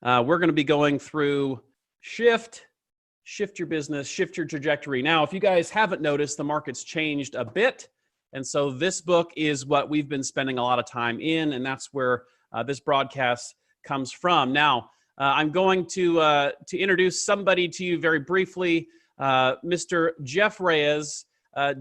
We're going to be going through shift your business, shift your trajectory. Now, if you guys haven't noticed, the market's changed a bit. And so this book is what we've been spending a lot of time in, and that's where this broadcast comes from. Now, I'm going to introduce somebody to you very briefly, Mr. Jeff Reyes.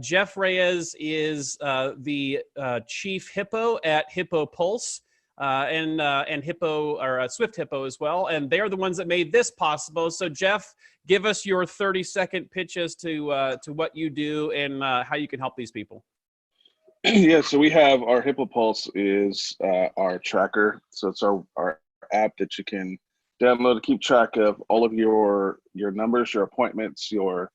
Jeff Reyes is the chief hippo at Hippo Pulse and Hippo or Swift Hippo as well, and they're the ones that made this possible. So, Jeff, give us your 30-second pitches to what you do and how you can help these people. Yeah, so we have our Hippo Pulse is our tracker. So it's our app that you can download to keep track of all of your numbers, your appointments, your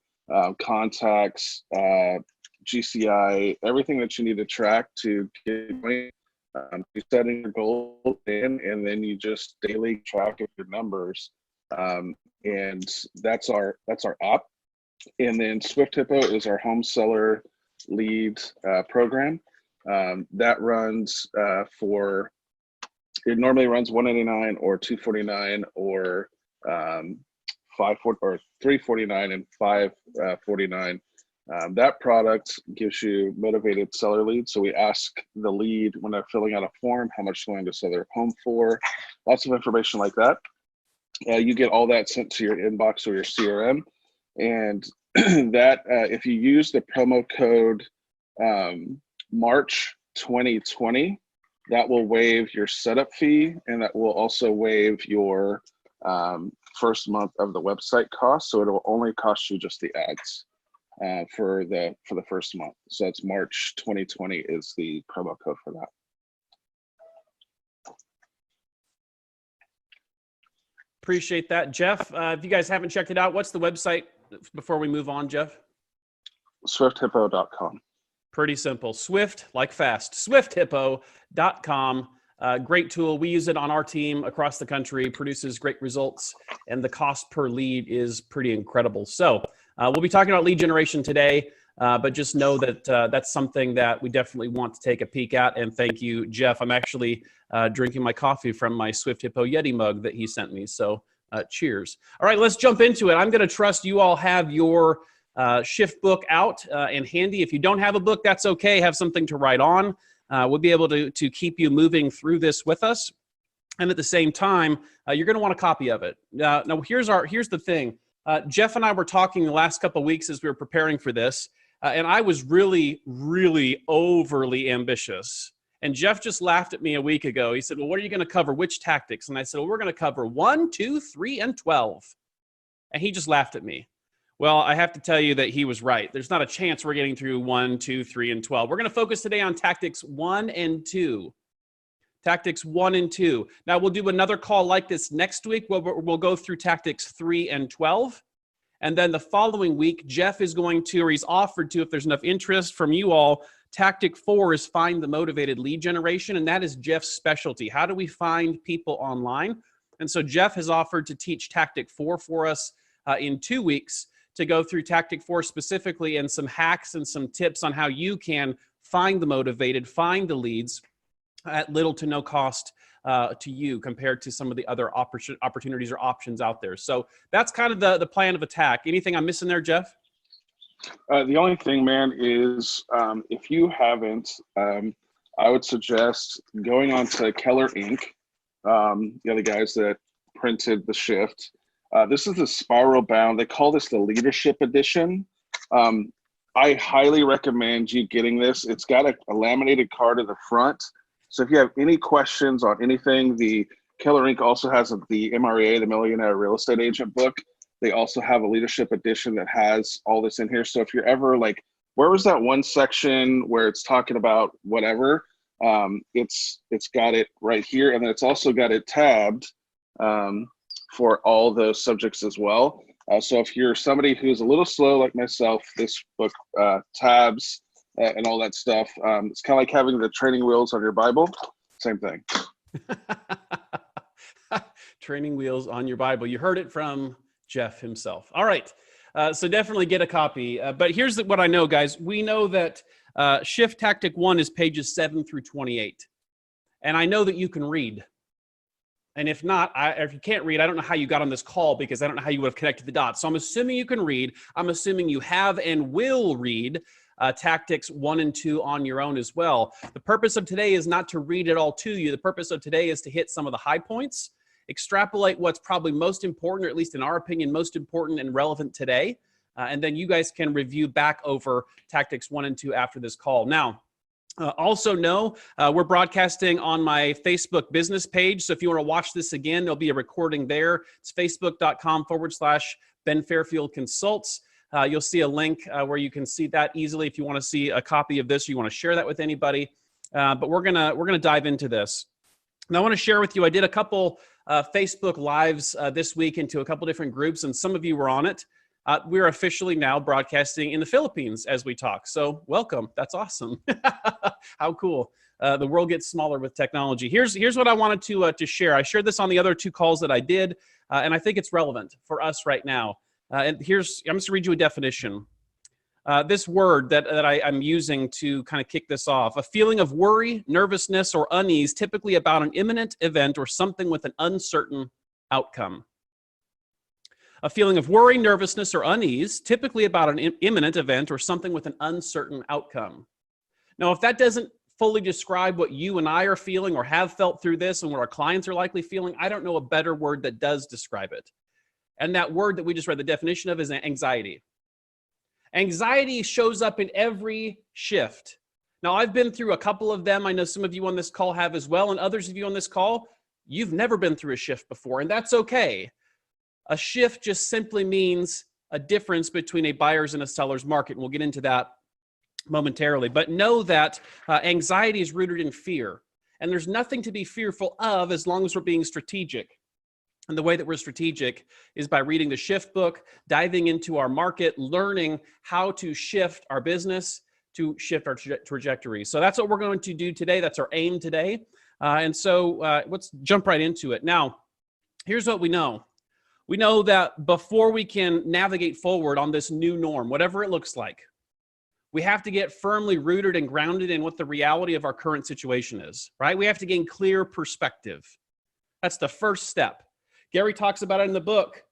contacts, GCI, everything that you need to track to get setting your goals in, and then you just daily track of your numbers, and that's our app. And then Swift Hippo is our home seller lead program that runs it normally runs $199 or $249 or $540 or $349 and $549. That product gives you motivated seller leads. So we ask the lead when they're filling out a form how much they're going to sell their home for, lots of information like that. You get all that sent to your inbox or your CRM, and that if you use the promo code March 2020, that will waive your setup fee, and that will also waive your first month of the website cost. So it will only cost you just the ads for the first month. So it's March 2020 is the promo code for that. Appreciate that, Jeff. If you guys haven't checked it out, what's the website before we move on, Jeff? SwiftHippo.com. Pretty simple. Swift, like fast. SwiftHippo.com. Great tool. We use it on our team across the country, produces great results, and the cost per lead is pretty incredible. So we'll be talking about lead generation today, but just know that that's something that we definitely want to take a peek at. And thank you, Jeff. I'm actually drinking my coffee from my Swift Hippo Yeti mug that he sent me. So cheers. All right, let's jump into it. I'm going to trust you all have your shift book out and handy. If you don't have a book, that's okay. Have something to write on. We'll be able to keep you moving through this with us. And at the same time, you're going to want a copy of it. Now, here's the thing. Jeff and I were talking the last couple of weeks as we were preparing for this, and I was really, really overly ambitious. And Jeff just laughed at me a week ago. He said, well, what are you going to cover? Which tactics? And I said, well, we're going to cover 1, 2, 3, and 12. And he just laughed at me. Well, I have to tell you that he was right. There's not a chance we're getting through 1, 2, 3, and 12. We're going to focus today on tactics 1 and 2. Tactics 1 and 2. Now, we'll do another call like this next week. We'll go through tactics 3 and 12. And then the following week, Jeff is going to, or he's offered to, if there's enough interest from you all, tactic 4 is find the motivated lead generation. And that is Jeff's specialty. How do we find people online? And so Jeff has offered to teach tactic 4 for us in 2 weeks, to go through tactic 4 specifically and some hacks and some tips on how you can find the motivated, find the leads at little to no cost to you compared to some of the other opportunities or options out there. So that's kind of the plan of attack. Anything I'm missing there, Jeff? The only thing, man, is if you haven't, I would suggest going on to Keller Inc., the guys that printed the shift. This is the spiral bound. They call this the leadership edition. I highly recommend you getting this. It's got a laminated card at the front. So if you have any questions on anything, the Keller Inc. also has the MREA, the Millionaire Real Estate Agent book. They also have a leadership edition that has all this in here. So if you're ever like, where was that one section where it's talking about whatever? It's got it right here. And then it's also got it tabbed for all those subjects as well. So if you're somebody who's a little slow like myself, this book tabs and all that stuff. It's kind of like having the training wheels on your Bible. Same thing. Training wheels on your Bible. You heard it from Jeff himself. All right. So definitely get a copy. But here's what I know, guys. We know that shift tactic 1 is pages 7 through 28. And I know that you can read. And if not, if you can't read, I don't know how you got on this call because I don't know how you would have connected the dots. So I'm assuming you can read. I'm assuming you have and will read Tactics 1 and 2 on your own as well. The purpose of today is not to read it all to you. The purpose of today is to hit some of the high points, extrapolate what's probably most important, or at least in our opinion, most important and relevant today. And then you guys can review back over Tactics 1 and 2 after this call. Now, also know we're broadcasting on my Facebook business page. So if you want to watch this again, there'll be a recording there. It's facebook.com/Ben Fairfield Consults. You'll see a link where you can see that easily if you want to see a copy of this or you want to share that with anybody. But we're gonna dive into this. And I want to share with you, I did a couple Facebook Lives this week into a couple different groups, and some of you were on it. We're officially now broadcasting in the Philippines as we talk. So welcome. That's awesome. How cool. The world gets smaller with technology. Here's what I wanted to share. I shared this on the other 2 calls that I did, and I think it's relevant for us right now. And I'm just going to read you a definition. This word that I'm using to kind of kick this off: a feeling of worry, nervousness, or unease, typically about an imminent event or something with an uncertain outcome. A feeling of worry, nervousness, or unease, typically about an imminent event or something with an uncertain outcome. Now, if that doesn't fully describe what you and I are feeling or have felt through this and what our clients are likely feeling, I don't know a better word that does describe it. And that word that we just read the definition of is anxiety. Anxiety shows up in every shift. Now, I've been through a couple of them. I know some of you on this call have as well, and others of you on this call, you've never been through a shift before, and that's okay. A shift just simply means a difference between a buyer's and a seller's market. And we'll get into that momentarily. But know that anxiety is rooted in fear. And there's nothing to be fearful of as long as we're being strategic. And the way that we're strategic is by reading the shift book, diving into our market, learning how to shift our business, to shift our trajectory. So that's what we're going to do today. That's our aim today. And so let's jump right into it. Now, here's what we know. We know that before we can navigate forward on this new norm, whatever it looks like, we have to get firmly rooted and grounded in what the reality of our current situation is, right? We have to gain clear perspective. That's the first step. Gary talks about it in the book.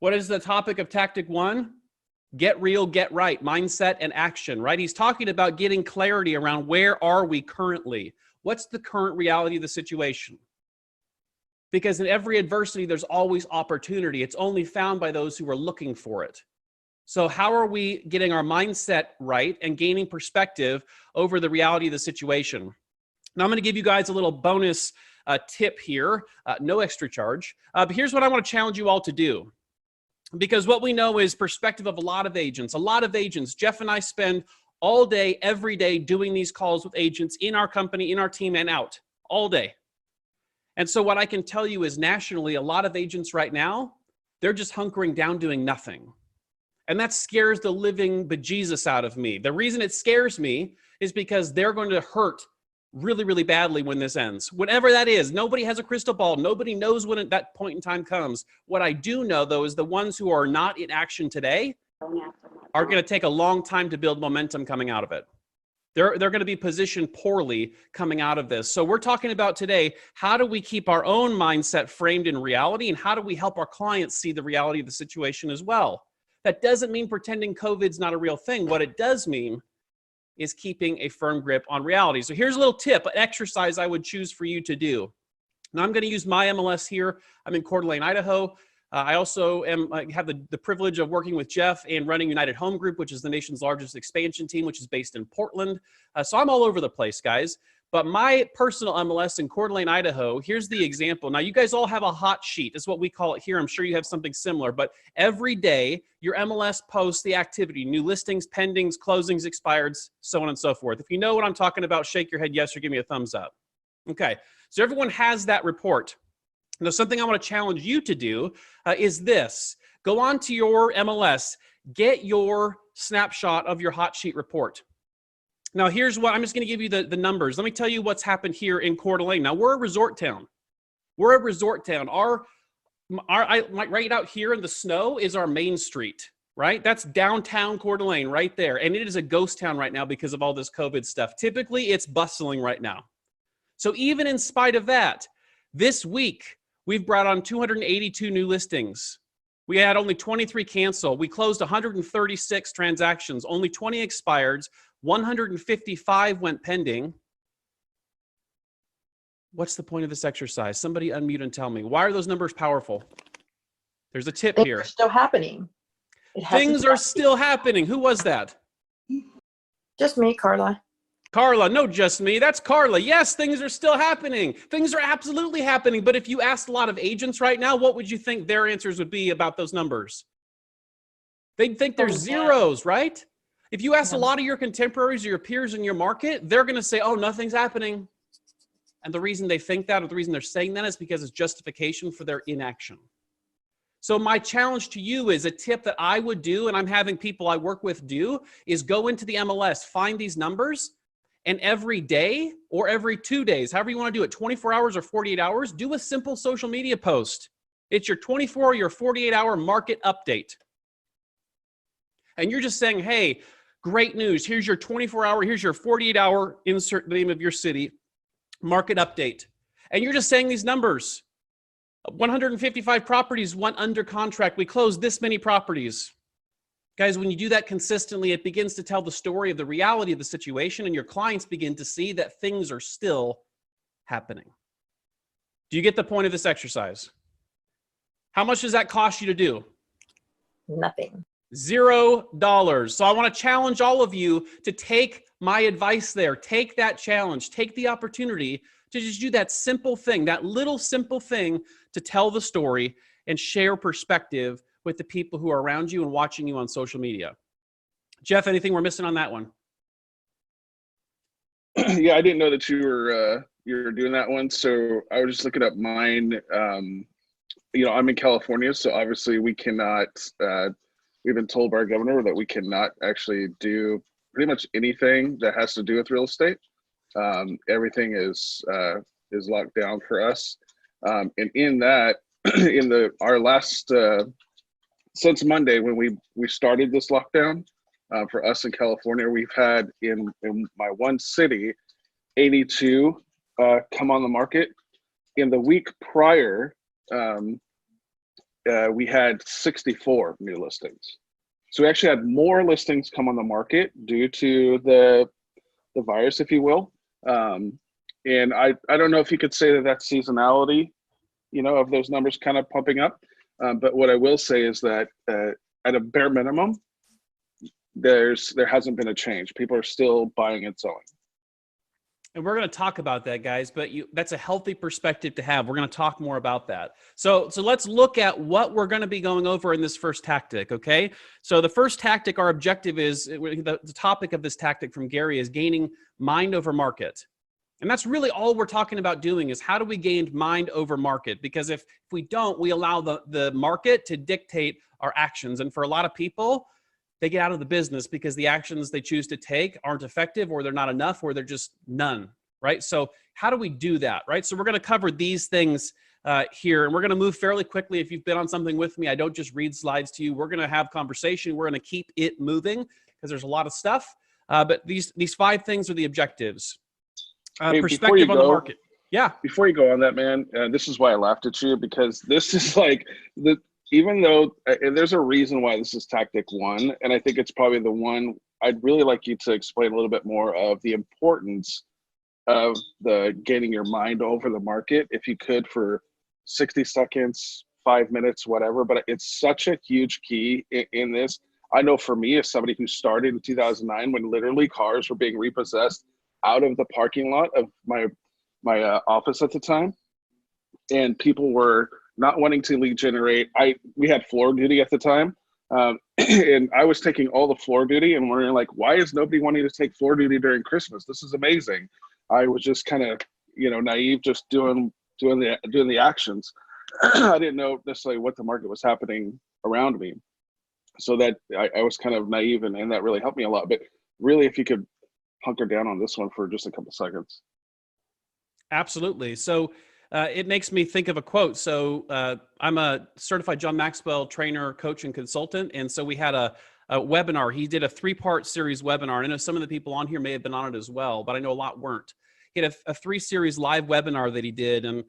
What is the topic of Tactic 1? Get real, get right, mindset and action, right? He's talking about getting clarity around where are we currently? What's the current reality of the situation? Because in every adversity, there's always opportunity. It's only found by those who are looking for it. So how are we getting our mindset right and gaining perspective over the reality of the situation? Now, I'm going to give you guys a little bonus tip here, no extra charge. But here's what I want to challenge you all to do. Because what we know is perspective of a lot of agents. Jeff and I spend all day, every day doing these calls with agents in our company, in our team, and out all day. And so what I can tell you is nationally, a lot of agents right now, they're just hunkering down doing nothing. And that scares the living bejesus out of me. The reason it scares me is because they're going to hurt really, really badly when this ends. Whatever that is, nobody has a crystal ball. Nobody knows when that point in time comes. What I do know, though, is the ones who are not in action today are going to take a long time to build momentum coming out of it. They're going to be positioned poorly coming out of this. So we're talking about today, how do we keep our own mindset framed in reality, and how do we help our clients see the reality of the situation as well? That doesn't mean pretending COVID's not a real thing. What it does mean is keeping a firm grip on reality. So here's a little tip, an exercise I would choose for you to do. Now I'm going to use my MLS here. I'm in Coeur d'Alene, Idaho. I also have the privilege of working with Jeff and running United Home Group, which is the nation's largest expansion team, which is based in Portland. So I'm all over the place, guys. But my personal MLS in Coeur d'Alene, Idaho, here's the example. Now, you guys all have a hot sheet. That's what we call it here. I'm sure you have something similar. But every day, your MLS posts the activity, new listings, pendings, closings, expireds, so on and so forth. If you know what I'm talking about, shake your head yes or give me a thumbs up. Okay, so everyone has that report. Now, something I want to challenge you to do is this. Go on to your MLS, get your snapshot of your hot sheet report. Now, here's what I'm just going to give you the numbers. Let me tell you what's happened here in Coeur d'Alene. Now, we're a resort town. We're a resort town. Right out here in the snow is our main street, right? That's downtown Coeur d'Alene right there. And it is a ghost town right now because of all this COVID stuff. Typically, it's bustling right now. So even in spite of that, this week, We've brought on 282 new listings. We had only 23 cancel. We closed 136 transactions. Only 20 expired. 155 went pending. What's the point of this exercise? Somebody unmute and tell me. Why are those numbers powerful? There's a tip here. Things are still happening. Things are still happening. Who was that? Just me, Carla. Carla, no, just me. That's Carla. Yes, things are still happening. Things are absolutely happening. But if you asked a lot of agents right now, what would you think their answers would be about those numbers? They'd think there's zeros, right? If you asked a lot of your contemporaries or your peers in your market, they're going to say, oh, nothing's happening. And the reason they think that, or the reason they're saying that, is because it's justification for their inaction. So my challenge to you is a tip that I would do, and I'm having people I work with do, is go into the MLS, find these numbers, and every day or every 2 days, however you want to do it, 24 hours or 48 hours, do a simple social media post. It's your 24 or your 48-hour market update. And you're just saying, hey, great news. Here's your 24-hour, here's your 48-hour, insert the name of your city, market update. And you're just saying these numbers. 155 properties went under contract. We closed this many properties. Guys, when you do that consistently, it begins to tell the story of the reality of the situation, and your clients begin to see that things are still happening. Do you get the point of this exercise? How much does that cost you to do? Nothing. $0. So I want to challenge all of you to take my advice there. Take that challenge. Take the opportunity to just do that simple thing, that little simple thing, to tell the story and share perspective with the people who are around you and watching you on social media. Jeff, anything we're missing on that one? Yeah, I didn't know that you were doing that one, so I was just looking up mine. I'm in California, so obviously we cannot. We've been told by our governor that we cannot actually do pretty much anything that has to do with real estate. Everything is locked down for us, and in that, our last since Monday when we started this lockdown, for us in California, we've had in my one city 82 come on the market. In the week prior, we had 64 new listings. So we actually had more listings come on the market due to the virus, if you will. And I don't know if you could say that that's seasonality, of those numbers kind of pumping up. But what I will say is that at a bare minimum, there hasn't been a change. People are still buying and selling. And we're going to talk about that, guys, but that's a healthy perspective to have. We're going to talk more about that. So let's look at what we're going to be going over in this first tactic, okay? So the first tactic, our objective is, the topic of this tactic from Gary is gaining mind over market. And that's really all we're talking about doing, is how do we gain mind over market? Because if we don't, we allow the market to dictate our actions. And for a lot of people, they get out of the business because the actions they choose to take aren't effective, or they're not enough, or they're just none, right? So how do we do that, right? So we're going to cover these things here, and we're going to move fairly quickly. If you've been on something with me, I don't just read slides to you. We're going to have conversation. We're going to keep it moving because there's a lot of stuff. But these 5 things are the objectives. Hey, perspective on the market. Yeah. Before you go on that, man, this is why I laughed at you, because this is like even though there's a reason why this is tactic 1, and I think it's probably the one I'd really like you to explain a little bit more of the importance of the getting your mind over the market, if you could, for 60 seconds, 5 minutes, whatever. But it's such a huge key in this. I know for me, as somebody who started in 2009, when literally cars were being repossessed out of the parking lot of my office at the time, and people were not wanting to lead generate. We had floor duty at the time, and I was taking all the floor duty, and we're like, why is nobody wanting to take floor duty during Christmas? This is amazing. I was just kind of naive, just doing the actions. I didn't know necessarily what the market was happening around me, so that I was kind of naive, and that really helped me a lot. But really, if you could hunker down on this one for just a couple seconds. Absolutely. So it makes me think of a quote. So I'm a certified John Maxwell trainer, coach, and consultant. And so we had a webinar. He did a 3-part series webinar. And I know some of the people on here may have been on it as well, but I know a lot weren't. He had a 3-series live webinar that he did. And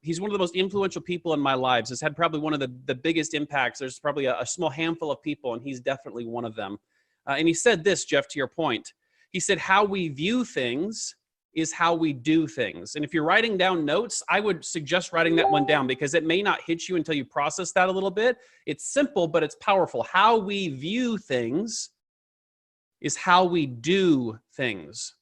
He's one of the most influential people in my lives. Has had probably one of the biggest impacts. There's probably a small handful of people, and he's definitely one of them. And he said this, Jeff, to your point. He said, how we view things is how we do things. And if you're writing down notes, I would suggest writing that one down because it may not hit you until you process that a little bit. It's simple, but it's powerful. How we view things is how we do things.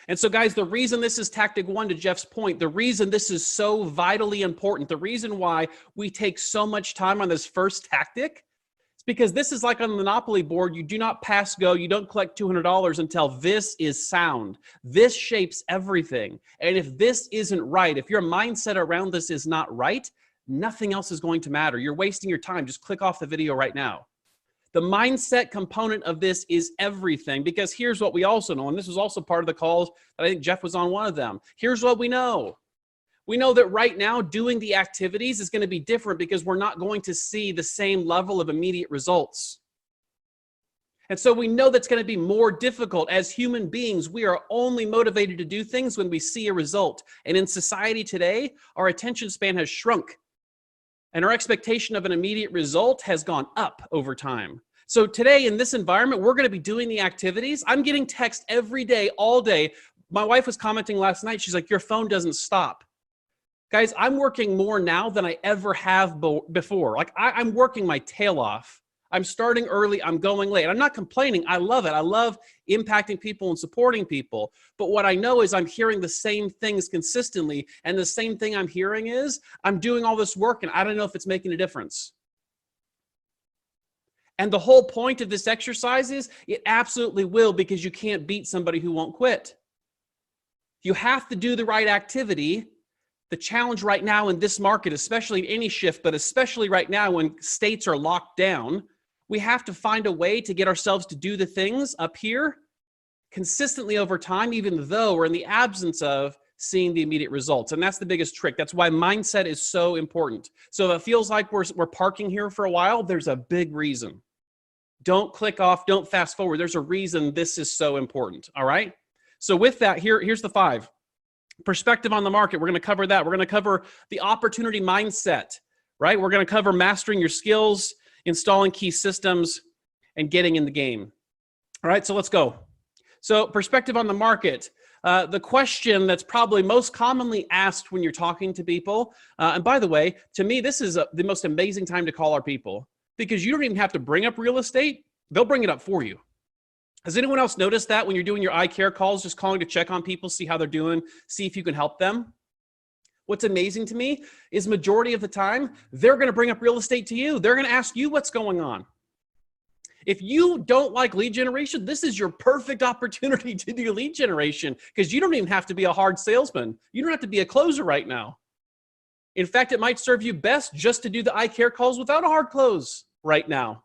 And so, guys, the reason this is tactic one, to Jeff's point, the reason this is so vitally important, the reason why we take so much time on this first tactic, is because this is like on the Monopoly board. You do not pass go. You don't collect $200 until this is sound. This shapes everything. And if this isn't right, if your mindset around this is not right, nothing else is going to matter. You're wasting your time. Just click off the video right now. The mindset component of this is everything, because here's what we also know, and this was also part of the calls that I think Jeff was on one of them. Here's what we know. We know that right now doing the activities is going to be different because we're not going to see the same level of immediate results. And so we know that's going to be more difficult. As human beings, we are only motivated to do things when we see a result. And in society today, our attention span has shrunk. And our expectation of an immediate result has gone up over time. So today in this environment, we're going to be doing the activities. I'm getting text every day, all day. My wife was commenting last night. She's like, your phone doesn't stop. Guys, I'm working more now than I ever have before. Like I'm working my tail off. I'm starting early. I'm going late. I'm not complaining. I love it. I love impacting people and supporting people. But what I know is I'm hearing the same things consistently. And the same thing I'm hearing is I'm doing all this work and I don't know if it's making a difference. And the whole point of this exercise is it absolutely will, because you can't beat somebody who won't quit. You have to do the right activity. The challenge right now in this market, especially in any shift, but especially right now when states are locked down, we have to find a way to get ourselves to do the things up here consistently over time, even though we're in the absence of seeing the immediate results. And that's the biggest trick. That's why mindset is so important. So if it feels like we're parking here for a while, there's a big reason. Don't click off, don't fast forward. There's a reason this is so important, all right? So with that, here's the 5. Perspective on the market. We're going to cover that. We're going to cover the opportunity mindset, right? We're going to cover mastering your skills, installing key systems, and getting in the game. All right, so let's go. So perspective on the market. The question that's probably most commonly asked when you're talking to people, and by the way, to me, this is the most amazing time to call our people, because you don't even have to bring up real estate. They'll bring it up for you. Has anyone else noticed that when you're doing your eye care calls, just calling to check on people, see how they're doing, see if you can help them? What's amazing to me is majority of the time, they're going to bring up real estate to you. They're going to ask you what's going on. If you don't like lead generation, this is your perfect opportunity to do lead generation, because you don't even have to be a hard salesman. You don't have to be a closer right now. In fact, it might serve you best just to do the eye care calls without a hard close right now.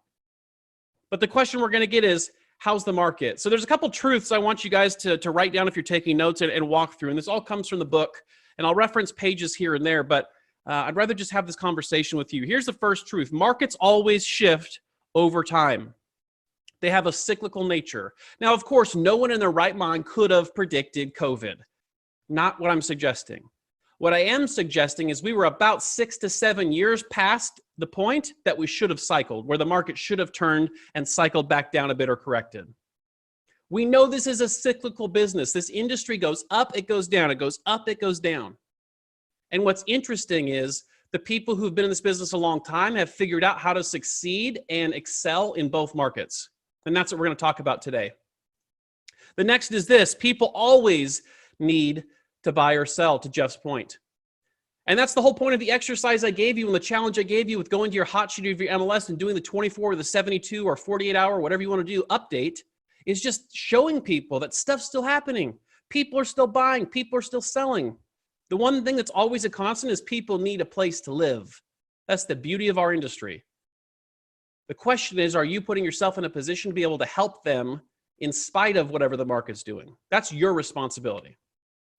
But the question we're going to get is, how's the market? So there's a couple truths I want you guys to write down if you're taking notes and walk through. And this all comes from the book. And I'll reference pages here and there, but I'd rather just have this conversation with you. Here's the first truth. Markets always shift over time. They have a cyclical nature. Now, of course, no one in their right mind could have predicted COVID. Not what I'm suggesting. What I am suggesting is we were about 6 to 7 years past the point that we should have cycled, where the market should have turned and cycled back down a bit or corrected. We know this is a cyclical business. This industry goes up, it goes down, it goes up, it goes down. And what's interesting is the people who've been in this business a long time have figured out how to succeed and excel in both markets. And that's what we're going to talk about today. The next is this: people always need to buy or sell, to Jeff's point. And that's the whole point of the exercise I gave you and the challenge I gave you with going to your hot sheet of your MLS and doing the 24 or the 72 or 48 hour, whatever you want to do, update, is just showing people that stuff's still happening. People are still buying. People are still selling. The one thing that's always a constant is people need a place to live. That's the beauty of our industry. The question is, are you putting yourself in a position to be able to help them in spite of whatever the market's doing? That's your responsibility,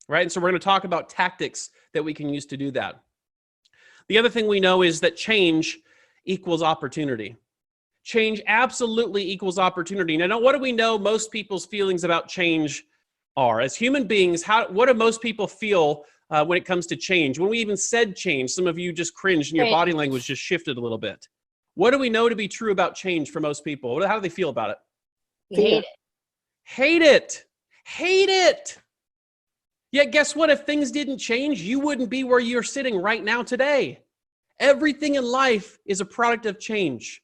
right? And so we're going to talk about tactics that we can use to do that. The other thing we know is that change equals opportunity. Change absolutely equals opportunity. Now, what do we know most people's feelings about change are? As human beings, what do most people feel when it comes to change? When we even said change, some of you just cringed and your body language just shifted a little bit. What do we know to be true about change for most people? How do they feel about it? You hate it. Hate it. Hate it. Yet guess what? If things didn't change, you wouldn't be where you're sitting right now today. Everything in life is a product of change.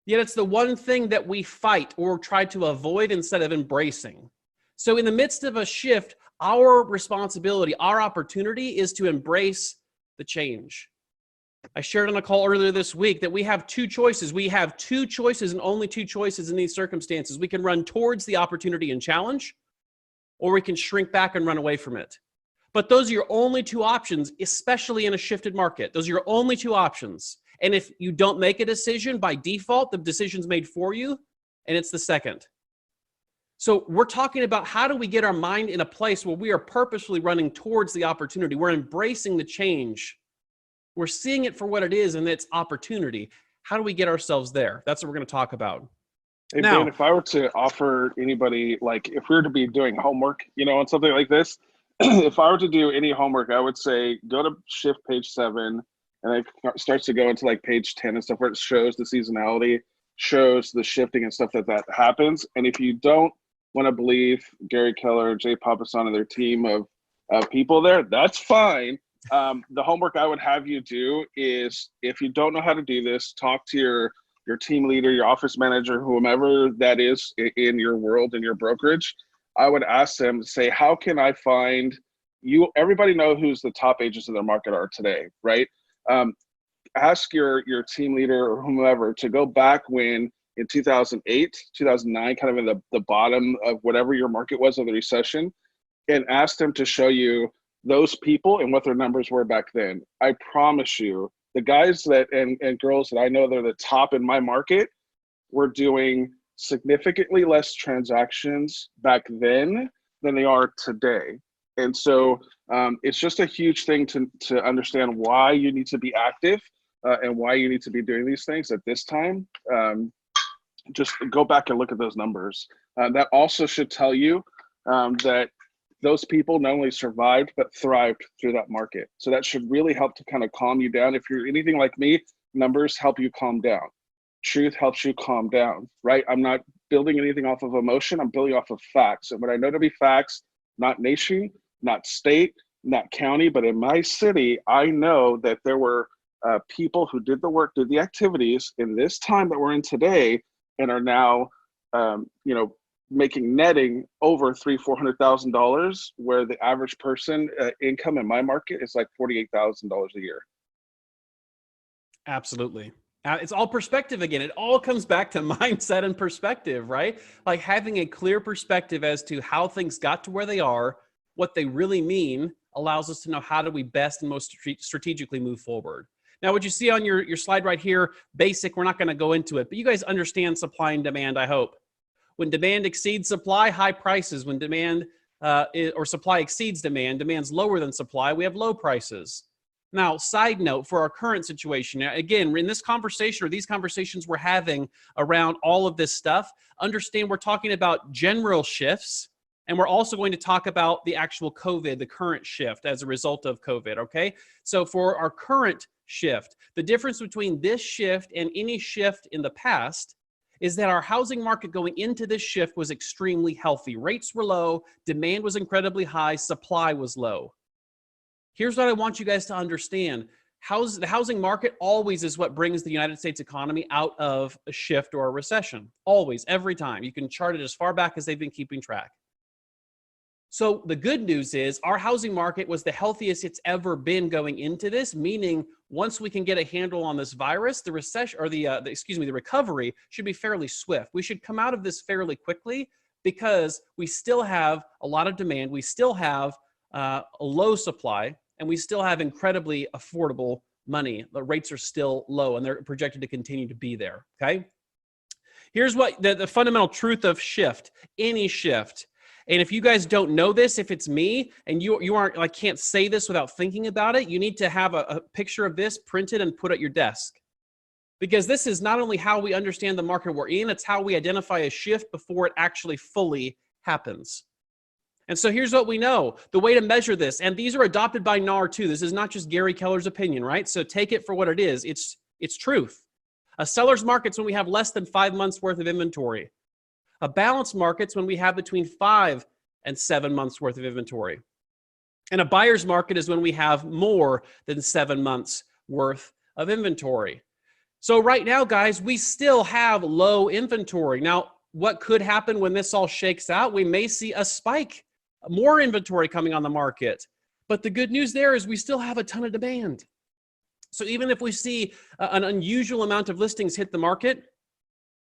Yet it's the one thing that we fight or try to avoid instead of embracing. So in the midst of a shift, our responsibility, our opportunity is to embrace the change. I shared on a call earlier this week that we have two choices. We have two choices and only two choices in these circumstances. We can run towards the opportunity and challenge, or we can shrink back and run away from it. But those are your only two options, especially in a shifted market. Those are your only two options. And if you don't make a decision, by default, the decision's made for you, and it's the second. So we're talking about how do we get our mind in a place where we are purposefully running towards the opportunity. We're embracing the change. We're seeing it for what it is, and it's opportunity. How do we get ourselves there? That's what we're going to talk about. Hey, Now, Ben, if I were to offer anybody, like if we were to be doing homework, on something like this, if I were to do any homework, I would say go to shift page 7, and it starts to go into like page 10 and stuff where it shows the seasonality, shows the shifting and stuff that happens. And if you don't want to believe Gary Keller, Jay Papasan, and their team of people there, that's fine. The homework I would have you do is, if you don't know how to do this, talk to your team leader, your office manager, whomever that is in your world, in your brokerage. I would ask them to say, how can I find you? Everybody know who's the top agents in their market are today, right? Ask your team leader or whomever to go back when in 2008, 2009, kind of in the bottom of whatever your market was of the recession, and ask them to show you those people and what their numbers were back then. I promise you, the guys that and girls that I know that are the top in my market were doing significantly less transactions back then than they are today. And so it's just a huge thing to understand why you need to be active and why you need to be doing these things at this time. Just go back and look at those numbers. That also should tell you that those people not only survived, but thrived through that market. So that should really help to kind of calm you down. If you're anything like me, numbers help you calm down. Truth helps you calm down, right? I'm not building anything off of emotion. I'm building off of facts. And what I know to be facts, not nation, not state, not county, but in my city, I know that there were people who did the work, did the activities in this time that we're in today, and are now, netting over $300,000-$400,000, where the average person income in my market is like $48,000 a year. Absolutely. It's all perspective again. It all comes back to mindset and perspective, right? Like having a clear perspective as to how things got to where they are, what they really mean, allows us to know how do we best and most strategically move forward. Now, what you see on your slide right here, basic, we're not going to go into it, but you guys understand supply and demand, I hope. When demand exceeds supply, high prices. When demand or supply exceeds demand, demand's lower than supply, we have low prices. Now, side note for our current situation, again, in this conversation or these conversations we're having around all of this stuff, understand we're talking about general shifts, and we're also going to talk about the actual COVID, the current shift as a result of COVID, okay? So for our current shift, the difference between this shift and any shift in the past is that our housing market going into this shift was extremely healthy. Rates were low, demand was incredibly high, supply was low. Here's what I want you guys to understand. The housing market always is what brings the United States economy out of a shift or a recession. Always, every time. You can chart it as far back as they've been keeping track. So the good news is our housing market was the healthiest it's ever been going into this, meaning once we can get a handle on this virus, the recession or the recovery should be fairly swift. We should come out of this fairly quickly because we still have a lot of demand. We still have a low supply, and we still have incredibly affordable money. The rates are still low, and they're projected to continue to be there, okay? Here's what the fundamental truth of shift, any shift. And if you guys don't know this, if it's me and you aren't, like, can't say this without thinking about it, you need to have a picture of this printed and put at your desk. Because this is not only how we understand the market we're in, it's how we identify a shift before it actually fully happens. And so here's what we know. The way to measure this, and these are adopted by NAR too. This is not just Gary Keller's opinion, right? So take it for what it is. It's truth. A seller's market's when we have less than 5 months worth of inventory. A balanced market's when we have between 5 and 7 months worth of inventory. And a buyer's market is when we have more than 7 months worth of inventory. So right now, guys, we still have low inventory. Now, what could happen when this all shakes out? We may see a spike, more inventory coming on the market. But the good news there is we still have a ton of demand. So even if we see an unusual amount of listings hit the market,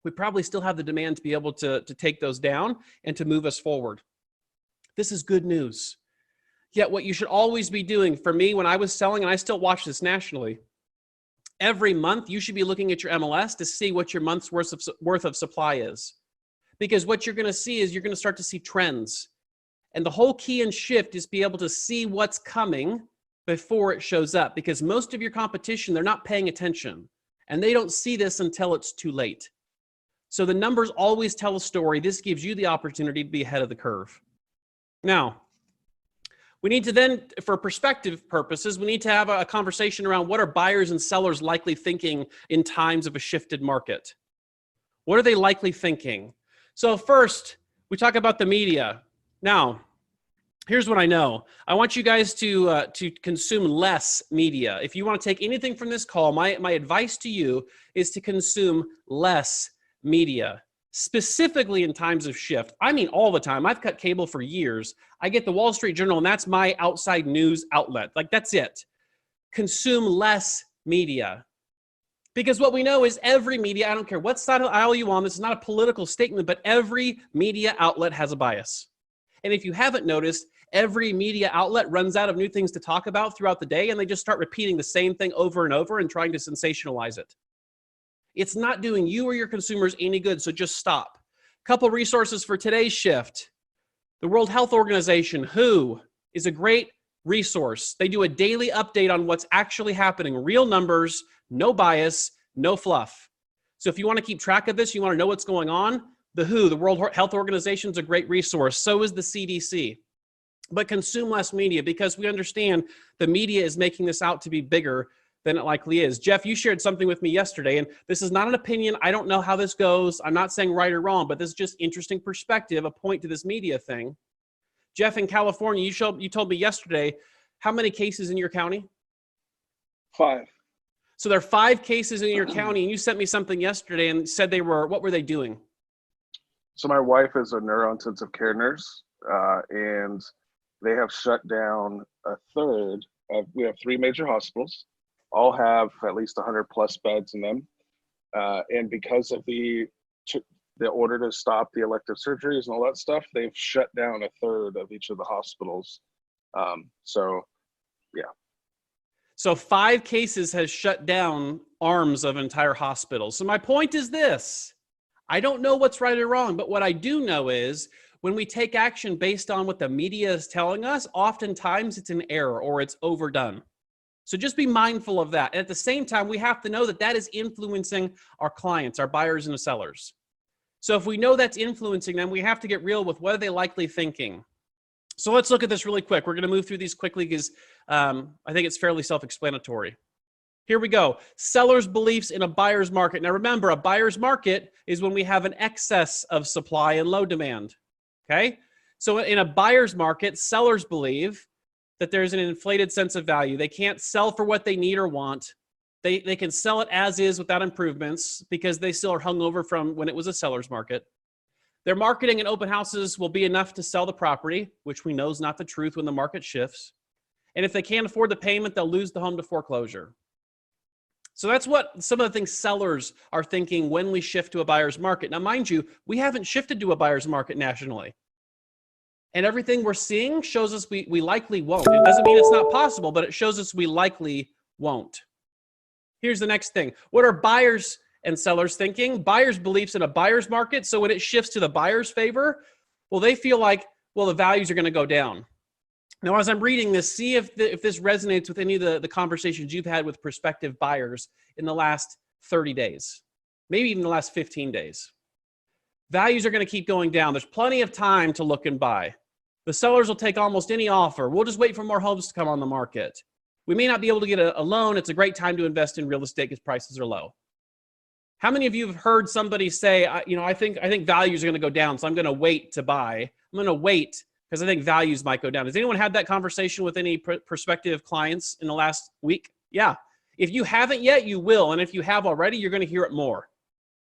we probably still have the demand to be able to take those down and to move us forward. This is good news. Yet what you should always be doing, for me, when I was selling, and I still watch this nationally, every month you should be looking at your MLS to see what your month's worth of supply is. Because what you're going to see is you're going to start to see trends. And the whole key and shift is be able to see what's coming before it shows up. Because most of your competition, they're not paying attention. And they don't see this until it's too late. So the numbers always tell a story. This gives you the opportunity to be ahead of the curve. Now, we need to then, for perspective purposes, we need to have a conversation around what are buyers and sellers likely thinking in times of a shifted market. What are they likely thinking? So first, we talk about the media. Now, here's what I know. I want you guys to consume less media. If you want to take anything from this call, my advice to you is to consume less media, specifically in times of shift. I mean, all the time. I've cut cable for years. I get the Wall Street Journal, and that's my outside news outlet. Like, that's it. Consume less media. Because what we know is every media, I don't care what side of the aisle you're on, this is not a political statement, but every media outlet has a bias. And if you haven't noticed, every media outlet runs out of new things to talk about throughout the day, and they just start repeating the same thing over and over and trying to sensationalize it. It's not doing you or your consumers any good, so just stop. Couple resources for today's shift. The World Health Organization, WHO, is a great resource. They do a daily update on what's actually happening. Real numbers, no bias, no fluff. So if you want to keep track of this, you want to know what's going on, the WHO, the World Health Organization, is a great resource. So is the CDC. But consume less media, because we understand the media is making this out to be bigger than it likely is. Jeff, you shared something with me yesterday, and this is not an opinion. I don't know how this goes. I'm not saying right or wrong, but this is just interesting perspective, a point to this media thing. Jeff, in California, you told me yesterday, how many cases in your county? 5. So there are 5 cases in your county, and you sent me something yesterday and said what were they doing? So my wife is a neurointensive care nurse, and they have shut down a third of, we have 3 major hospitals, all have at least 100 plus beds in them. And because of the order to stop the elective surgeries and all that stuff, they've shut down a third of each of the hospitals. So, yeah. So 5 cases has shut down arms of entire hospitals. So my point is this. I don't know what's right or wrong, but what I do know is when we take action based on what the media is telling us, oftentimes it's an error or it's overdone. So just be mindful of that. And at the same time, we have to know that that is influencing our clients, our buyers and the sellers. So if we know that's influencing them, we have to get real with what are they likely thinking. So let's look at this really quick. We're going to move through these quickly because I think it's fairly self-explanatory. Here we go. Sellers' beliefs in a buyer's market. Now remember, a buyer's market is when we have an excess of supply and low demand. Okay? So in a buyer's market, sellers believe that there's an inflated sense of value. They can't sell for what they need or want. They can sell it as is without improvements because they still are hung over from when it was a seller's market. Their marketing and open houses will be enough to sell the property, which we know is not the truth when the market shifts. And if they can't afford the payment, they'll lose the home to foreclosure. So that's what some of the things sellers are thinking when we shift to a buyer's market. Now, mind you, we haven't shifted to a buyer's market nationally. And everything we're seeing shows us we likely won't. It doesn't mean it's not possible, but it shows us we likely won't. Here's the next thing. What are buyers and sellers thinking? Buyers' beliefs in a buyer's market. So when it shifts to the buyer's favor, well, they feel like, well, the values are going to go down. Now, as I'm reading this, see if this resonates with any of the conversations you've had with prospective buyers in the last 30 days, maybe even the last 15 days. Values are going to keep going down. There's plenty of time to look and buy. The sellers will take almost any offer. We'll just wait for more homes to come on the market. We may not be able to get a loan. It's a great time to invest in real estate because prices are low. How many of you have heard somebody say, I think values are going to go down, so I'm going to wait to buy. I'm going to wait because I think values might go down. Has anyone had that conversation with any prospective clients in the last week? Yeah. If you haven't yet, you will. And if you have already, you're going to hear it more.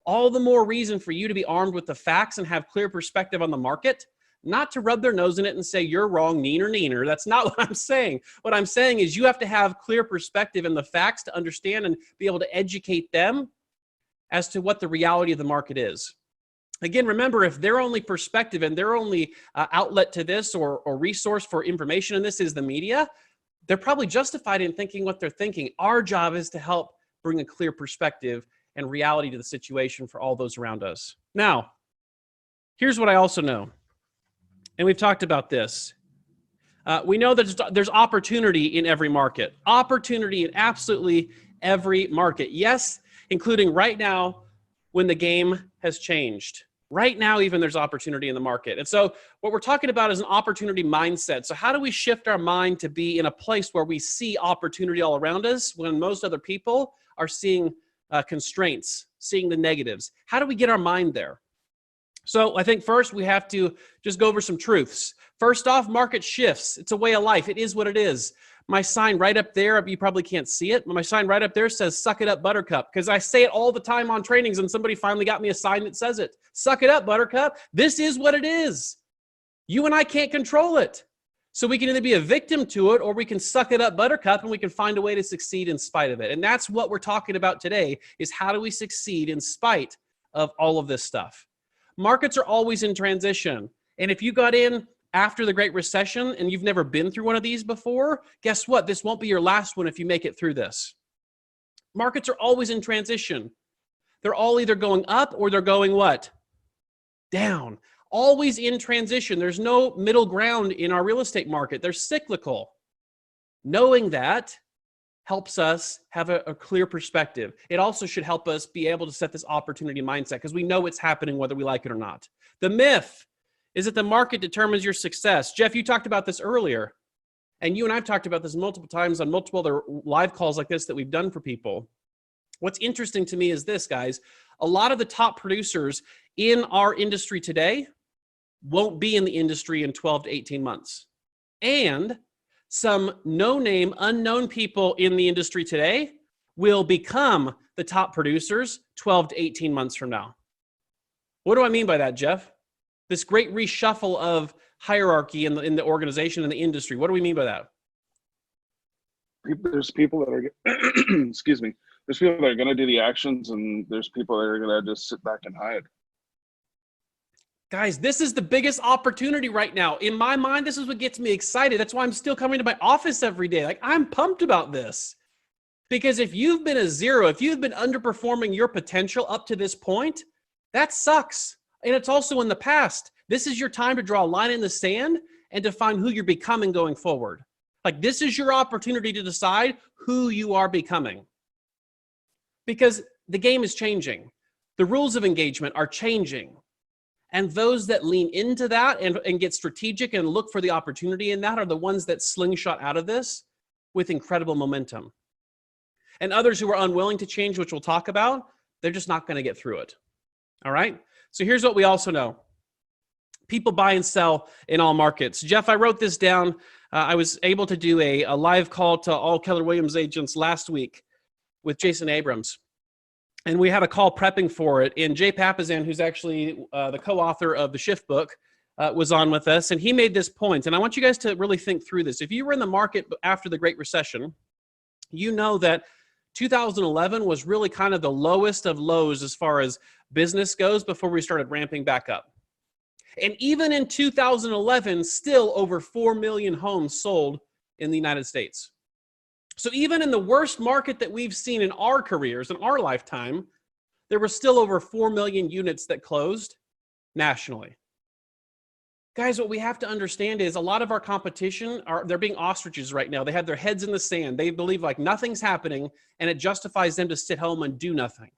All the more reason for you to be armed with the facts and have clear perspective on the market, not to rub their nose in it and say, you're wrong, neener. That's not what I'm saying. What I'm saying is you have to have clear perspective in the facts to understand and be able to educate them as to what the reality of the market is. Again, remember, if their only perspective and their only outlet to this or resource for information in this is the media, they're probably justified in thinking what they're thinking. Our job is to help bring a clear perspective and reality to the situation for all those around us. Now, here's what I also know, and we've talked about this. We know that there's opportunity in every market. Opportunity in absolutely every market. Yes, including right now when the game has changed. Right now, even there's opportunity in the market. And so what we're talking about is an opportunity mindset. So how do we shift our mind to be in a place where we see opportunity all around us when most other people are seeing constraints, seeing the negatives? How do we get our mind there? So I think first we have to just go over some truths. First off, market shifts. It's a way of life. It is what it is. My sign right up there, you probably can't see it, but my sign right up there says, suck it up, Buttercup, because I say it all the time on trainings, and somebody finally got me a sign that says it. Suck it up, Buttercup. This is what it is. You and I can't control it. So we can either be a victim to it, or we can suck it up, Buttercup, and we can find a way to succeed in spite of it. And that's what we're talking about today, is how do we succeed in spite of all of this stuff? Markets are always in transition. And if you got in after the Great Recession and you've never been through one of these before, guess what? This won't be your last one if you make it through this. Markets are always in transition. They're all either going up or they're going what? Down. Always in transition. There's no middle ground in our real estate market. They're cyclical. Knowing that helps us have a clear perspective. It also should help us be able to set this opportunity mindset because we know it's happening whether we like it or not. The myth is that the market determines your success. Jeff, you talked about this earlier, and you and I've talked about this multiple times on multiple other live calls like this that we've done for people. What's interesting to me is this, guys. A lot of the top producers in our industry today won't be in the industry in 12 to 18 months. And some no-name, unknown people in the industry today will become the top producers 12 to 18 months from now. What do I mean by that, Jeff? This great reshuffle of hierarchy in the organization and the industry. What do we mean by that? There's people that are, excuse me, there's people that are going to do the actions, and there's people that are going to just sit back and hide. Guys, this is the biggest opportunity right now. In my mind, this is what gets me excited. That's why I'm still coming to my office every day. Like, I'm pumped about this. Because if you've been a zero, if you've been underperforming your potential up to this point, that sucks. And it's also in the past. This is your time to draw a line in the sand and to find who you're becoming going forward. Like, this is your opportunity to decide who you are becoming. Because the game is changing. The rules of engagement are changing. And those that lean into that and get strategic and look for the opportunity in that are the ones that slingshot out of this with incredible momentum. And others who are unwilling to change, which we'll talk about, they're just not going to get through it. All right? So here's what we also know. People buy and sell in all markets. Jeff, I wrote this down. I was able to do a live call to all Keller Williams agents last week with Jason Abrams. And we had a call prepping for it. And Jay Papazan, who's actually the co-author of the Shift book, was on with us. And he made this point. And I want you guys to really think through this. If you were in the market after the Great Recession, you know that 2011 was really kind of the lowest of lows as far as business goes before we started ramping back up. And even in 2011, still over 4 million homes sold in the United States. So even in the worst market that we've seen in our careers, in our lifetime, there were still over 4 million units that closed nationally. Guys, what we have to understand is a lot of our competition, they're being ostriches right now. They have their heads in the sand. They believe like nothing's happening, and it justifies them to sit home and do nothing.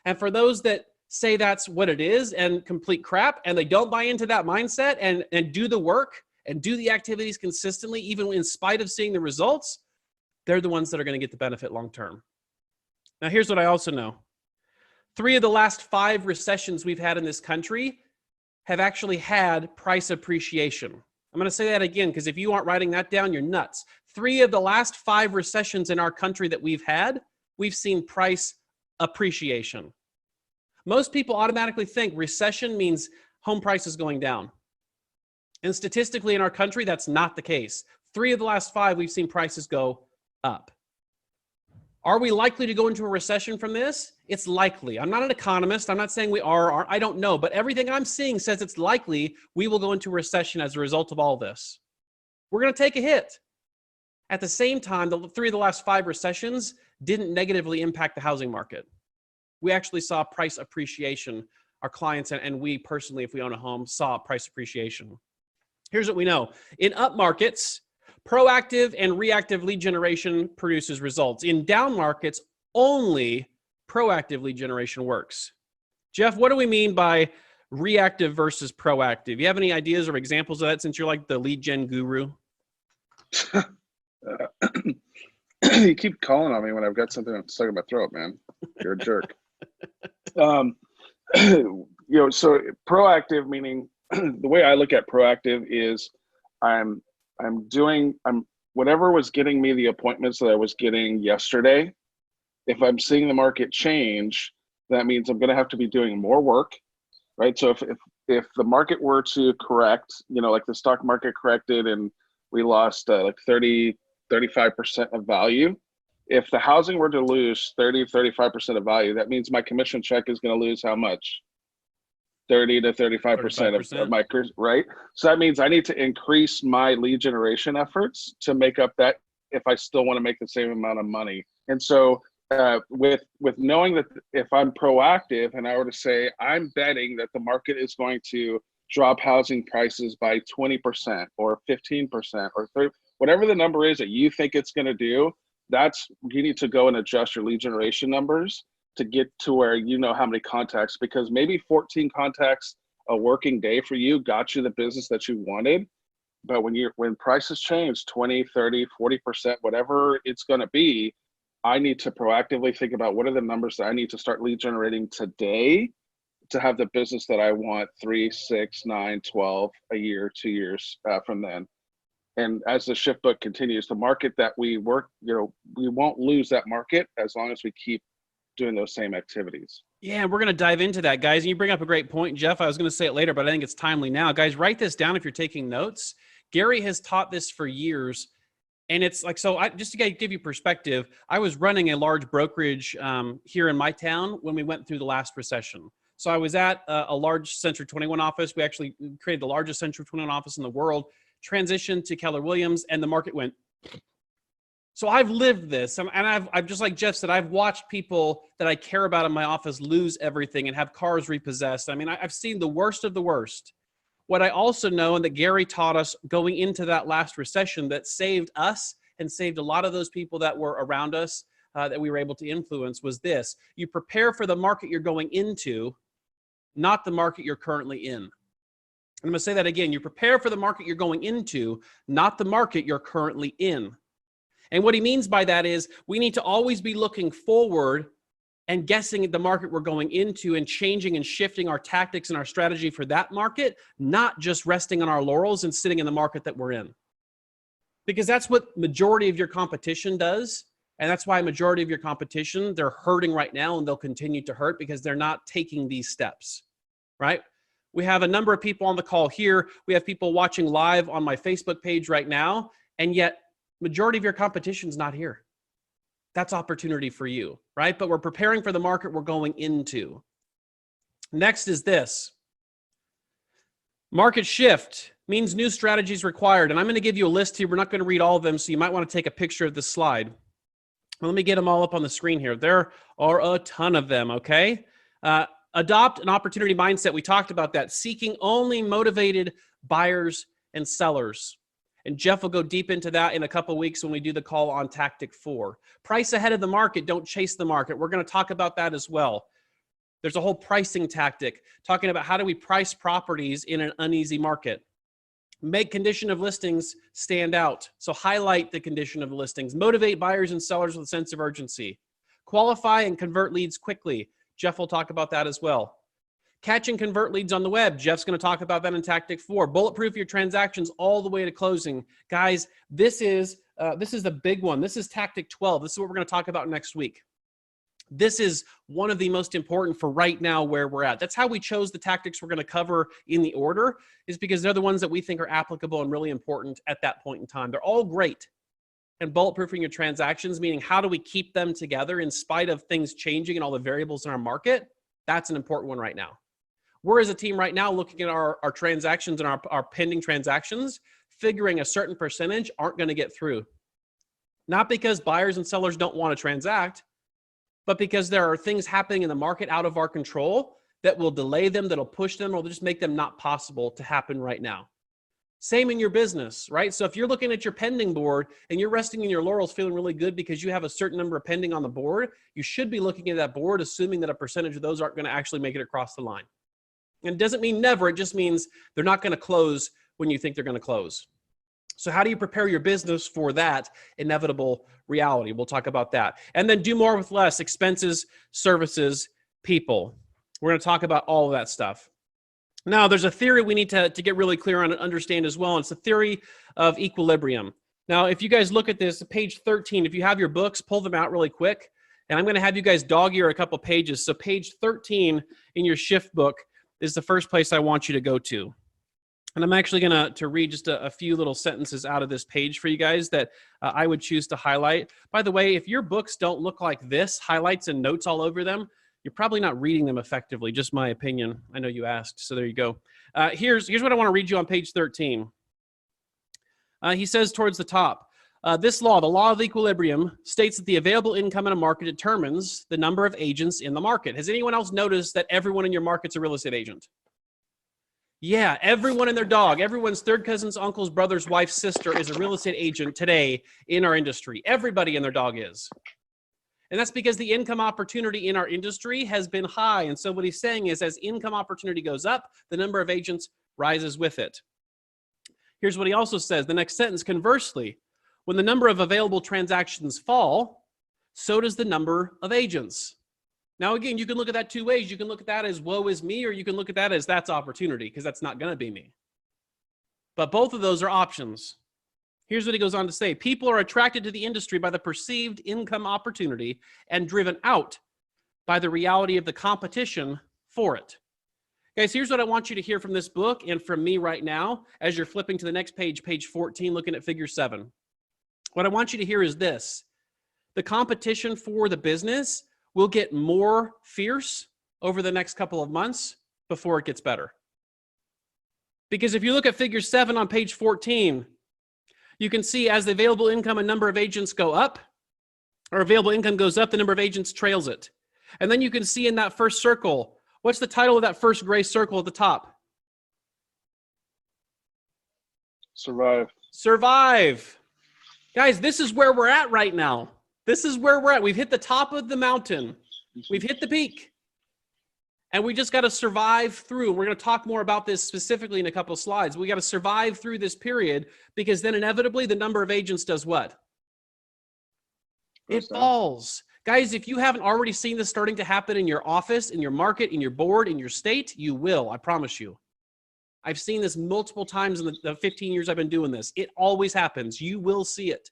And for those that say that's what it is and complete crap, and they don't buy into that mindset and do the work and do the activities consistently, even in spite of seeing the results, they're the ones that are going to get the benefit long term. Now, here's what I also know. 3 of the last 5 recessions we've had in this country have actually had price appreciation. I'm going to say that again, because if you aren't writing that down, you're nuts. 3 of the last 5 recessions in our country that we've had, we've seen price appreciation. Most people automatically think recession means home prices going down. And statistically in our country, that's not the case. 3 of the last 5, we've seen prices go up. Are we likely to go into a recession from this? It's likely. I'm not an economist. I'm not saying we are or I don't know, but everything I'm seeing says it's likely we will go into a recession as a result of all this. We're going to take a hit. At the same time, the 3 of the last 5 recessions didn't negatively impact the housing market. We actually saw price appreciation. Our clients and we personally, if we own a home, saw price appreciation. Here's what we know. In up markets, proactive and reactive lead generation produces results. In down markets, only proactive lead generation works. Jeff, what do we mean by reactive versus proactive? You have any ideas or examples of that since you're like the lead gen guru? You keep calling on me when I've got something stuck in my throat, man. You're a jerk. So proactive meaning the way I look at proactive is I'm whatever was getting me the appointments that I was getting yesterday. If I'm seeing the market change, that means I'm going to have to be doing more work, right? So if the market were to correct, like the stock market corrected and we lost like 35% of value. If the housing were to lose 35% of value, that means my commission check is going to lose how much? 30 to 35% of my, right? So that means I need to increase my lead generation efforts to make up that if I still want to make the same amount of money. And so with knowing that if I'm proactive and I were to say, I'm betting that the market is going to drop housing prices by 20% or 15% or 30, whatever the number is that you think it's going to do, you need to go and adjust your lead generation numbers to get to where you know how many contacts, because maybe 14 contacts a working day for you got you the business that you wanted. But when prices change 20, 30, 40%, whatever it's going to be, I need to proactively think about what are the numbers that I need to start lead generating today to have the business that I want 3, 6, 9, 12, a year, 2 years from then. And as the shift book continues, the market that we work, we won't lose that market as long as we keep doing those same activities. Yeah, we're going to dive into that, guys. And you bring up a great point, Jeff. I was going to say it later, but I think it's timely now. Guys, write this down if you're taking notes. Gary has taught this for years. And it's like, just to give you perspective, I was running a large brokerage here in my town when we went through the last recession. So I was at a large Century 21 office. We actually created the largest Century 21 office in the world, transitioned to Keller Williams, and the market went. So I've lived this, and I've just like Jeff said, I've watched people that I care about in my office lose everything and have cars repossessed. I mean, I've seen the worst of the worst. What I also know, and that Gary taught us going into that last recession that saved us and saved a lot of those people that were around us that we were able to influence, was this: you prepare for the market you're going into, not the market you're currently in. I'm going to say that again. You prepare for the market you're going into, not the market you're currently in. And what he means by that is we need to always be looking forward and guessing at the market we're going into and changing and shifting our tactics and our strategy for that market, not just resting on our laurels and sitting in the market that we're in. Because that's what majority of your competition does. And that's why a majority of your competition, they're hurting right now and they'll continue to hurt because they're not taking these steps, right? We have a number of people on the call here. We have people watching live on my Facebook page right now. And yet majority of your competition is not here. That's opportunity for you, right? But we're preparing for the market we're going into. Next is this. Market shift means new strategies required. And I'm going to give you a list here. We're not going to read all of them, so you might want to take a picture of this slide. Let me get them all up on the screen here. There are a ton of them, okay? Adopt an opportunity mindset. We talked about that. Seeking only motivated buyers and sellers. And Jeff will go deep into that in a couple of weeks when we do the call on Tactic 4. Price ahead of the market. Don't chase the market. We're going to talk about that as well. There's a whole pricing tactic talking about how do we price properties in an uneasy market. Make condition of listings stand out. So highlight the condition of the listings. Motivate buyers and sellers with a sense of urgency. Qualify and convert leads quickly. Jeff will talk about that as well. Catch and convert leads on the web. Jeff's going to talk about that in Tactic 4. Bulletproof your transactions all the way to closing. Guys, this is the big one. This is Tactic 12. This is what we're going to talk about next week. This is one of the most important for right now where we're at. That's how we chose the tactics we're going to cover in the order, is because they're the ones that we think are applicable and really important at that point in time. They're all great. And bulletproofing your transactions, meaning how do we keep them together in spite of things changing and all the variables in our market? That's an important one right now. We're as a team right now looking at our transactions and our pending transactions, figuring a certain percentage aren't going to get through. Not because buyers and sellers don't want to transact, but because there are things happening in the market out of our control that will delay them, that'll push them, or they'll just make them not possible to happen right now. Same in your business, right? So if you're looking at your pending board and you're resting in your laurels feeling really good because you have a certain number of pending on the board, you should be looking at that board assuming that a percentage of those aren't going to actually make it across the line. And it doesn't mean never, it just means they're not going to close when you think they're going to close. So how do you prepare your business for that inevitable reality? We'll talk about that. And then do more with less: expenses, services, people. We're going to talk about all of that stuff. Now, there's a theory we need to get really clear on and understand as well. And it's the theory of equilibrium. Now, if you guys look at this, page 13, if you have your books, pull them out really quick. And I'm going to have you guys dog ear a couple pages. So page 13 in your shift book is the first place I want you to go to. And I'm actually going to read just a few little sentences out of this page for you guys that I would choose to highlight. By the way, if your books don't look like this, highlights and notes all over them, you're probably not reading them effectively, just my opinion. I know you asked, so there you go. Here's what I want to read you on page 13. He says towards the top, this law, the law of equilibrium, states that the available income in a market determines the number of agents in the market. Has anyone else noticed that everyone in your market's a real estate agent? Yeah, everyone and their dog, everyone's third cousin's, uncle's, brother's, wife's, sister is a real estate agent today in our industry. Everybody and their dog is. And that's because the income opportunity in our industry has been high. And so what he's saying is as income opportunity goes up, the number of agents rises with it. Here's what he also says, the next sentence: conversely, when the number of available transactions fall, so does the number of agents. Now, again, you can look at that two ways. You can look at that as woe is me, or you can look at that as that's opportunity, because that's not going to be me. But both of those are options. Here's what he goes on to say. People are attracted to the industry by the perceived income opportunity and driven out by the reality of the competition for it. Guys, here's what I want you to hear from this book and from me right now as you're flipping to the next page, page 14, looking at figure 7. What I want you to hear is this: the competition for the business will get more fierce over the next couple of months before it gets better. Because if you look at figure 7 on page 14, you can see as the available income and number of agents go up, or available income goes up, the number of agents trails it. And then you can see in that first circle, what's the title of that first gray circle at the top? Survive. Survive. Guys, this is where we're at right now. This is where we're at. We've hit the top of the mountain. We've hit the peak. And we just got to survive through. We're going to talk more about this specifically in a couple of slides. We got to survive through this period, because then inevitably the number of agents does what? It falls. Guys, if you haven't already seen this starting to happen in your office, in your market, in your board, in your state, you will, I promise you. I've seen this multiple times in the 15 years I've been doing this. It always happens. You will see it.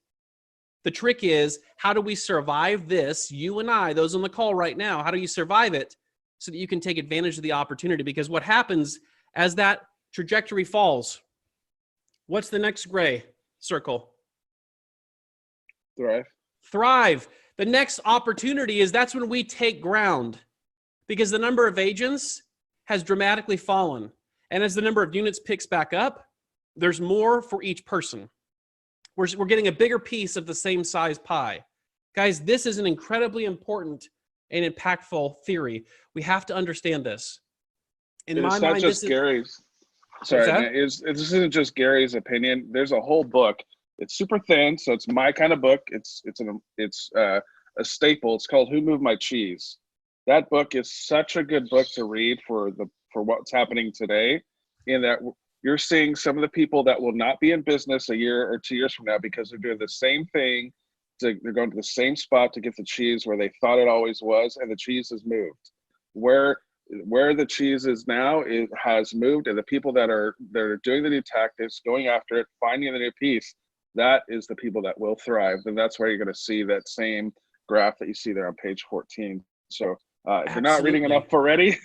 The trick is, how do we survive this? You and I, those on the call right now, how do you survive it so that you can take advantage of the opportunity? Because what happens as that trajectory falls, what's the next gray circle? Thrive. Thrive. The next opportunity is that's when we take ground, because the number of agents has dramatically fallen. And as the number of units picks back up, there's more for each person. We're getting a bigger piece of the same size pie. Guys, this is an incredibly important and impactful theory. We have to understand this. In my mind, this isn't just Gary's opinion. There's a whole book. It's super thin, so it's my kind of book. It's a staple. It's called Who Moved My Cheese? That book is such a good book to read for what's happening today, in that You're seeing some of the people that will not be in business a year or 2 years from now because they're doing the same thing. They're going to the same spot to get the cheese where they thought it always was, and the cheese has moved. Where the cheese is now, it has moved, and the people that are doing the new tactics, going after it, finding the new piece, that is the people that will thrive. And that's where you're going to see that same graph that you see there on page 14. So if you're not reading enough already,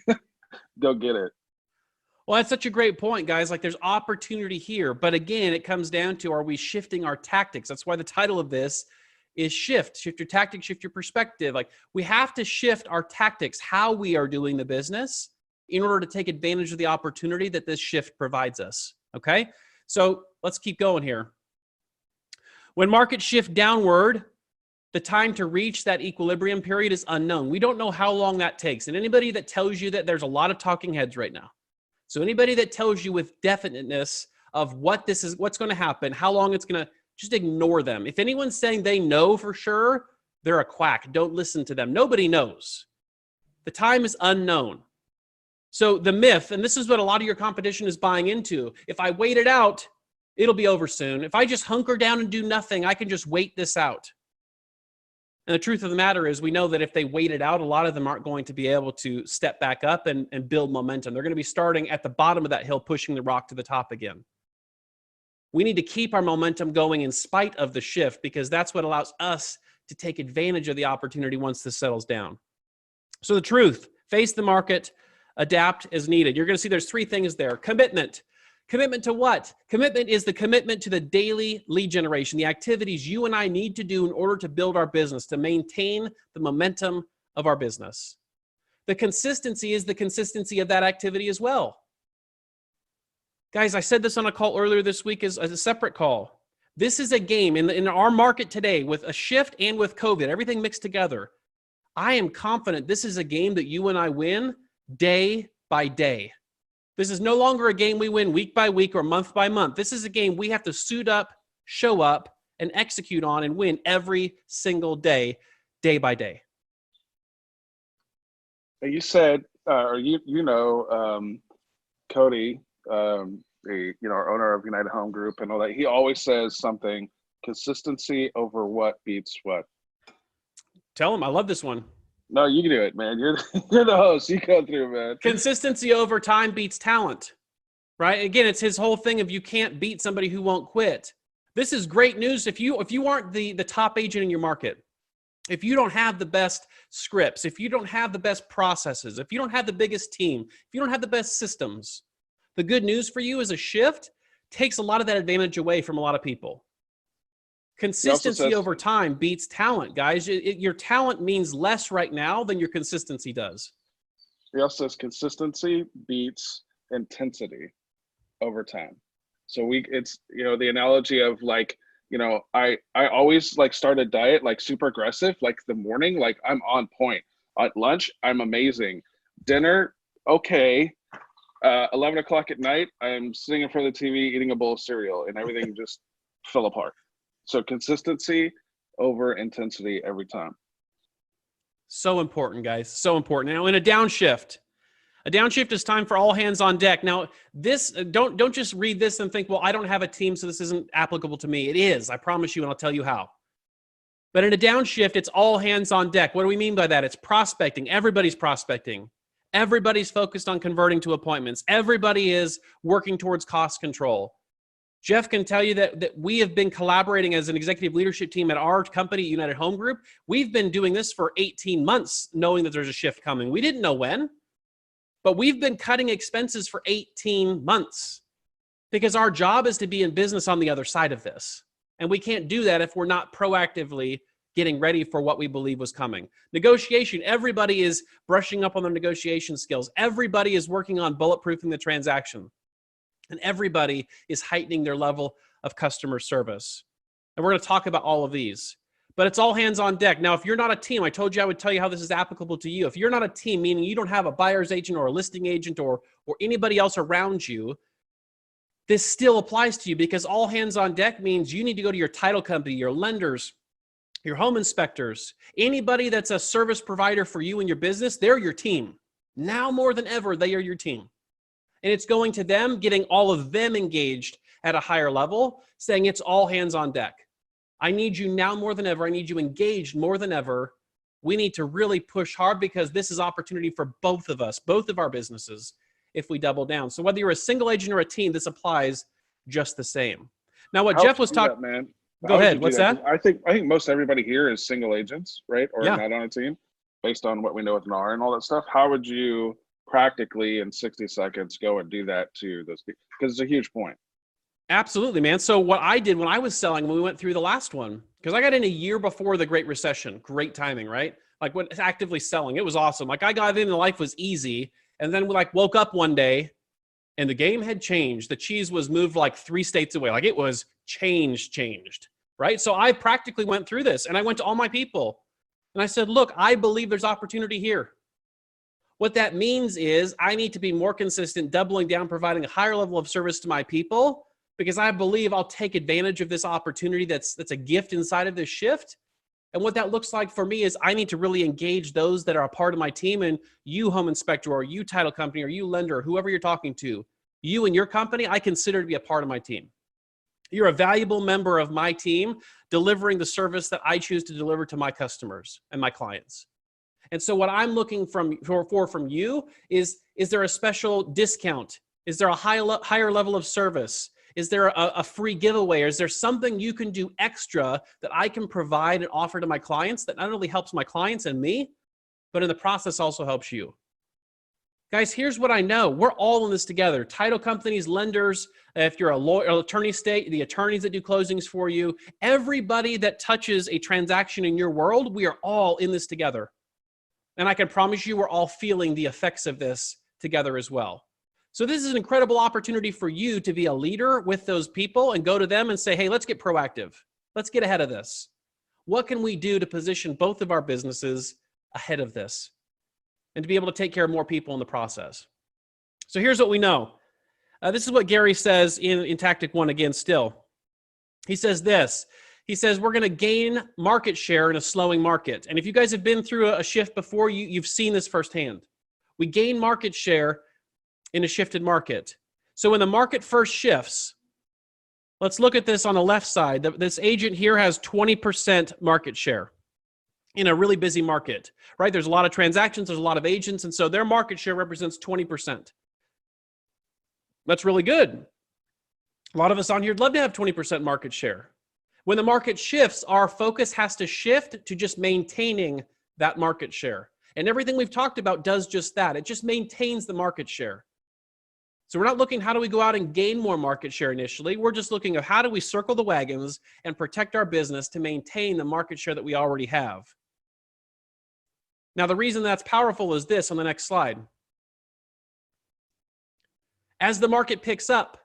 go get it. Well, that's such a great point, guys. Like, there's opportunity here. But again, it comes down to, are we shifting our tactics? That's why the title of this is Shift. Shift your tactics, shift your perspective. Like, we have to shift our tactics, how we are doing the business, in order to take advantage of the opportunity that this shift provides us. Okay? So let's keep going here. When markets shift downward, the time to reach that equilibrium period is unknown. We don't know how long that takes. And anybody that tells you that, there's a lot of talking heads right now. So anybody that tells you with definiteness of what this is, what's going to happen, how long it's going to, just ignore them. If anyone's saying they know for sure, they're a quack. Don't listen to them. Nobody knows. The time is unknown. So the myth, and this is what a lot of your competition is buying into, if I wait it out, it'll be over soon. If I just hunker down and do nothing, I can just wait this out. And the truth of the matter is, we know that if they wait it out, a lot of them aren't going to be able to step back up and build momentum. They're going to be starting at the bottom of that hill, pushing the rock to the top again. We need to keep our momentum going in spite of the shift, because that's what allows us to take advantage of the opportunity once this settles down. So the truth, face the market, adapt as needed. You're going to see there's three things there. Commitment. Commitment to what? Commitment is the commitment to the daily lead generation, the activities you and I need to do in order to build our business, to maintain the momentum of our business. The consistency is the consistency of that activity as well. Guys, I said this on a call earlier this week as a separate call. This is a game in our market today with a shift and with COVID, everything mixed together. I am confident this is a game that you and I win day by day. This is no longer a game we win week by week or month by month. This is a game we have to suit up, show up, and execute on and win every single day, day by day. You said, Cody, our owner of United Home Group and all that, he always says something: consistency over what beats what. Tell him I love this one. No, you can do it, man. You're the host. You go through, man. Consistency over time beats talent, right? Again, it's his whole thing of you can't beat somebody who won't quit. This is great news if you aren't the top agent in your market. If you don't have the best scripts, if you don't have the best processes, if you don't have the biggest team, if you don't have the best systems, the good news for you is a shift takes a lot of that advantage away from a lot of people. Consistency over time beats talent, guys. Your talent means less right now than your consistency does. He also says consistency beats intensity over time. So it's the analogy of I always start a diet super aggressive, the morning, I'm on point. At lunch, I'm amazing. Dinner, okay. 11 o'clock at night, I'm sitting in front of the TV eating a bowl of cereal and everything just fell apart. So consistency over intensity every time. So important, guys. So important. Now, in a downshift is time for all hands on deck. Now, this don't just read this and think, well, I don't have a team, so this isn't applicable to me. It is. I promise you, and I'll tell you how. But in a downshift, it's all hands on deck. What do we mean by that? It's prospecting. Everybody's prospecting. Everybody's focused on converting to appointments. Everybody is working towards cost control. Jeff can tell you that we have been collaborating as an executive leadership team at our company, United Home Group. We've been doing this for 18 months, knowing that there's a shift coming. We didn't know when, but we've been cutting expenses for 18 months because our job is to be in business on the other side of this. And we can't do that if we're not proactively getting ready for what we believe was coming. Negotiation, everybody is brushing up on their negotiation skills. Everybody is working on bulletproofing the transaction. And everybody is heightening their level of customer service. And we're going to talk about all of these. But it's all hands on deck. Now, if you're not a team, I told you I would tell you how this is applicable to you. If you're not a team, meaning you don't have a buyer's agent or a listing agent or anybody else around you, this still applies to you, because all hands on deck means you need to go to your title company, your lenders, your home inspectors, anybody that's a service provider for you and your business. They're your team. Now more than ever, they are your team. And it's going to them, getting all of them engaged at a higher level, saying it's all hands on deck. I need you now more than ever. I need you engaged more than ever. We need to really push hard because this is opportunity for both of us, both of our businesses, if we double down. So whether you're a single agent or a team, this applies just the same. Now, what How Jeff would was you do talking, that, man? go How would ahead. you do What's that? 'Cause that? I think most everybody here is single agents, right? Or Yeah. not on a team, based on what we know with NAR and all that stuff. How would you practically in 60 seconds go and do that to those people? Because it's a huge point. Absolutely, man. So what I did when I was selling, when we went through the last one, because I got in a year before the Great Recession, great timing, right? Like when actively selling, it was awesome. Like I got in and life was easy. And then we like woke up one day and the game had changed. The cheese was moved like 3 states away. Like it was changed, right? So I practically went through this and I went to all my people and I said, look, I believe there's opportunity here. What that means is I need to be more consistent, doubling down, providing a higher level of service to my people because I believe I'll take advantage of this opportunity that's a gift inside of this shift. And what that looks like for me is I need to really engage those that are a part of my team, and you home inspector or you title company or you lender, or whoever you're talking to, you and your company, I consider to be a part of my team. You're a valuable member of my team delivering the service that I choose to deliver to my customers and my clients. And so what I'm looking for from you is there a special discount? Is there a higher level of service? Is there a free giveaway? Or is there something you can do extra that I can provide and offer to my clients that not only helps my clients and me, but in the process also helps you? Guys, here's what I know. We're all in this together. Title companies, lenders, if you're a lawyer, attorney state, the attorneys that do closings for you, everybody that touches a transaction in your world, we are all in this together. And I can promise you we're all feeling the effects of this together as well. So this is an incredible opportunity for you to be a leader with those people and go to them and say, hey, let's get proactive. Let's get ahead of this. What can we do to position both of our businesses ahead of this and to be able to take care of more people in the process? So here's what we know. This is what Gary says in Tactic 1 again still. He says this. He says, we're going to gain market share in a slowing market. And if you guys have been through a shift before, you've seen this firsthand. We gain market share in a shifted market. So when the market first shifts, let's look at this on the left side. This agent here has 20% market share in a really busy market, right? There's a lot of transactions, there's a lot of agents, and so their market share represents 20%. That's really good. A lot of us on here would love to have 20% market share. When the market shifts, our focus has to shift to just maintaining that market share. And everything we've talked about does just that. It just maintains the market share. So we're not looking how do we go out and gain more market share initially. We're just looking at how do we circle the wagons and protect our business to maintain the market share that we already have. Now, the reason that's powerful is this on the next slide. As the market picks up,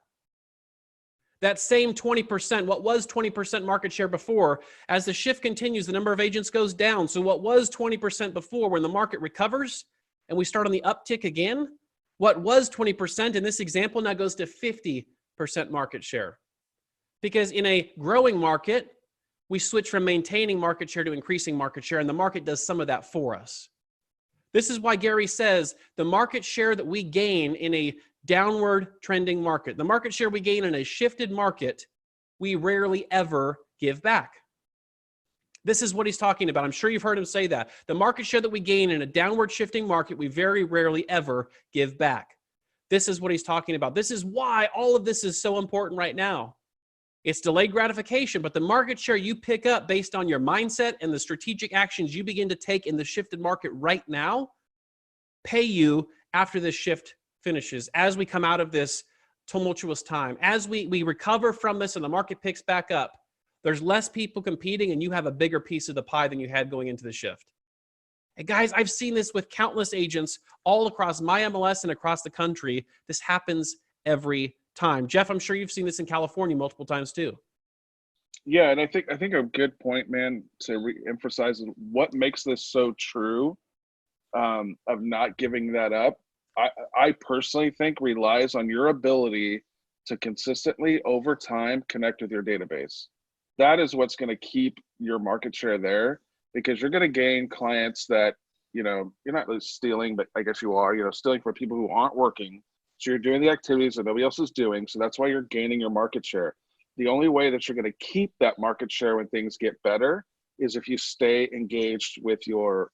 that same 20%, what was 20% market share before, as the shift continues, the number of agents goes down. So what was 20% before, when the market recovers and we start on the uptick again, what was 20% in this example now goes to 50% market share. Because in a growing market, we switch from maintaining market share to increasing market share, and the market does some of that for us. This is why Gary says the market share that we gain in a downward trending market, the market share we gain in a shifted market, we rarely ever give back. This is what he's talking about. I'm sure you've heard him say that. The market share that we gain in a downward shifting market, we very rarely ever give back. This is what he's talking about. This is why all of this is so important right now. It's delayed gratification, but the market share you pick up based on your mindset and the strategic actions you begin to take in the shifted market right now pay you after this shift finishes, as we come out of this tumultuous time, as we recover from this and the market picks back up. There's less people competing and you have a bigger piece of the pie than you had going into the shift. And guys, I've seen this with countless agents all across my MLS and across the country. This happens every time. Jeff, I'm sure you've seen this in California multiple times too. Yeah, and I think a good point, man, to re-emphasize what makes this so true, of not giving that up. I personally think relies on your ability to consistently over time connect with your database. That is what's going to keep your market share there, because you're going to gain clients that, you're not really stealing, but I guess you are, stealing from people who aren't working So you're doing the activities that nobody else is doing. So that's why you're gaining your market share. The only way that you're going to keep that market share when things get better is if you stay engaged with your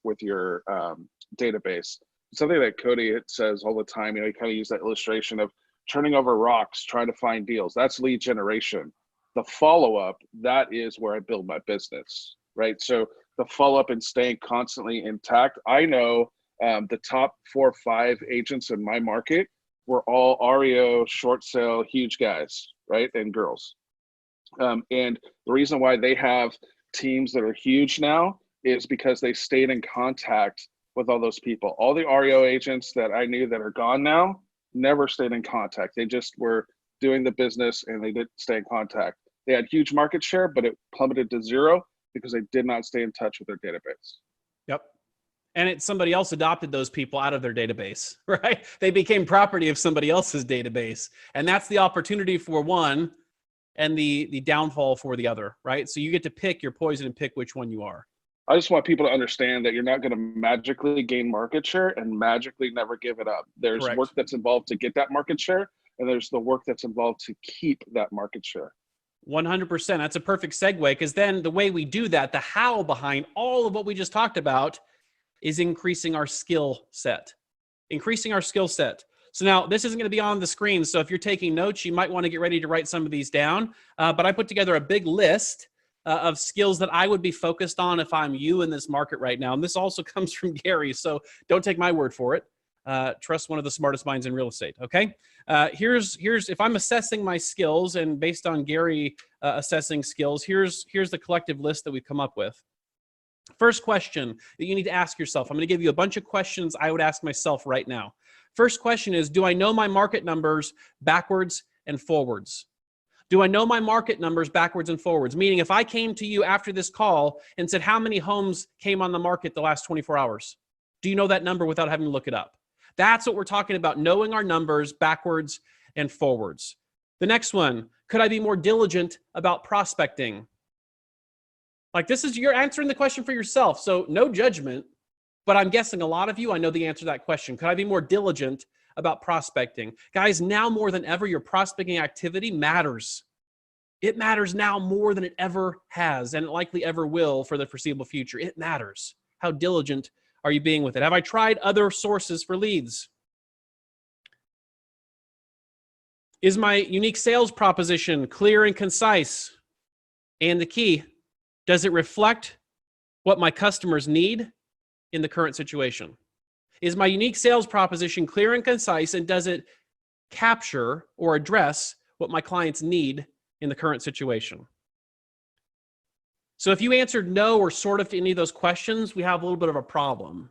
database. Something that Cody says all the time, he kind of used that illustration of turning over rocks, trying to find deals. That's lead generation. The follow-up, that is where I build my business, right? So the follow-up and staying constantly intact. I know the top 4 or 5 agents in my market were all REO, short sale, huge guys, right? And girls. And the reason why they have teams that are huge now is because they stayed in contact with all those people. All the REO agents that I knew that are gone now never stayed in contact. They just were doing the business and they didn't stay in contact. They had huge market share, but it plummeted to 0 because they did not stay in touch with their database. Yep. And somebody else adopted those people out of their database, right? They became property of somebody else's database. And that's the opportunity for one and the downfall for the other, right? So you get to pick your poison and pick which one you are. I just want people to understand that you're not going to magically gain market share and magically never give it up. There's Correct. work that's involved to get that market share, and there's the work that's involved to keep that market share. 100%. That's a perfect segue, because then the way we do that, the how behind all of what we just talked about, is increasing our skill set. Increasing our skill set. So now this isn't going to be on the screen. So if you're taking notes, you might want to get ready to write some of these down. But I put together a big list of skills that I would be focused on if I'm you in this market right now. And this also comes from Gary, so don't take my word for it. Trust one of the smartest minds in real estate, okay? Here's if I'm assessing my skills, and based on Gary assessing skills, here's the collective list that we've come up with. First question that you need to ask yourself. I'm going to give you a bunch of questions I would ask myself right now. First question is, do I know my market numbers backwards and forwards? Do I know my market numbers backwards and forwards? Meaning, if I came to you after this call and said, how many homes came on the market the last 24 hours? Do you know that number without having to look it up? That's what we're talking about, knowing our numbers backwards and forwards. The next one, could I be more diligent about prospecting? Like, this is, you're answering the question for yourself, so no judgment, but I'm guessing a lot of you, I know the answer to that question. Could I be more diligent about prospecting? Guys, now more than ever, your prospecting activity matters. It matters now more than it ever has, and it likely ever will for the foreseeable future. It matters. How diligent are you being with it? Have I tried other sources for leads? Is my unique sales proposition clear and concise? And the key, does it reflect what my customers need in the current situation? Is my unique sales proposition clear and concise, and does it capture or address what my clients need in the current situation? So if you answered no or sort of to any of those questions, we have a little bit of a problem.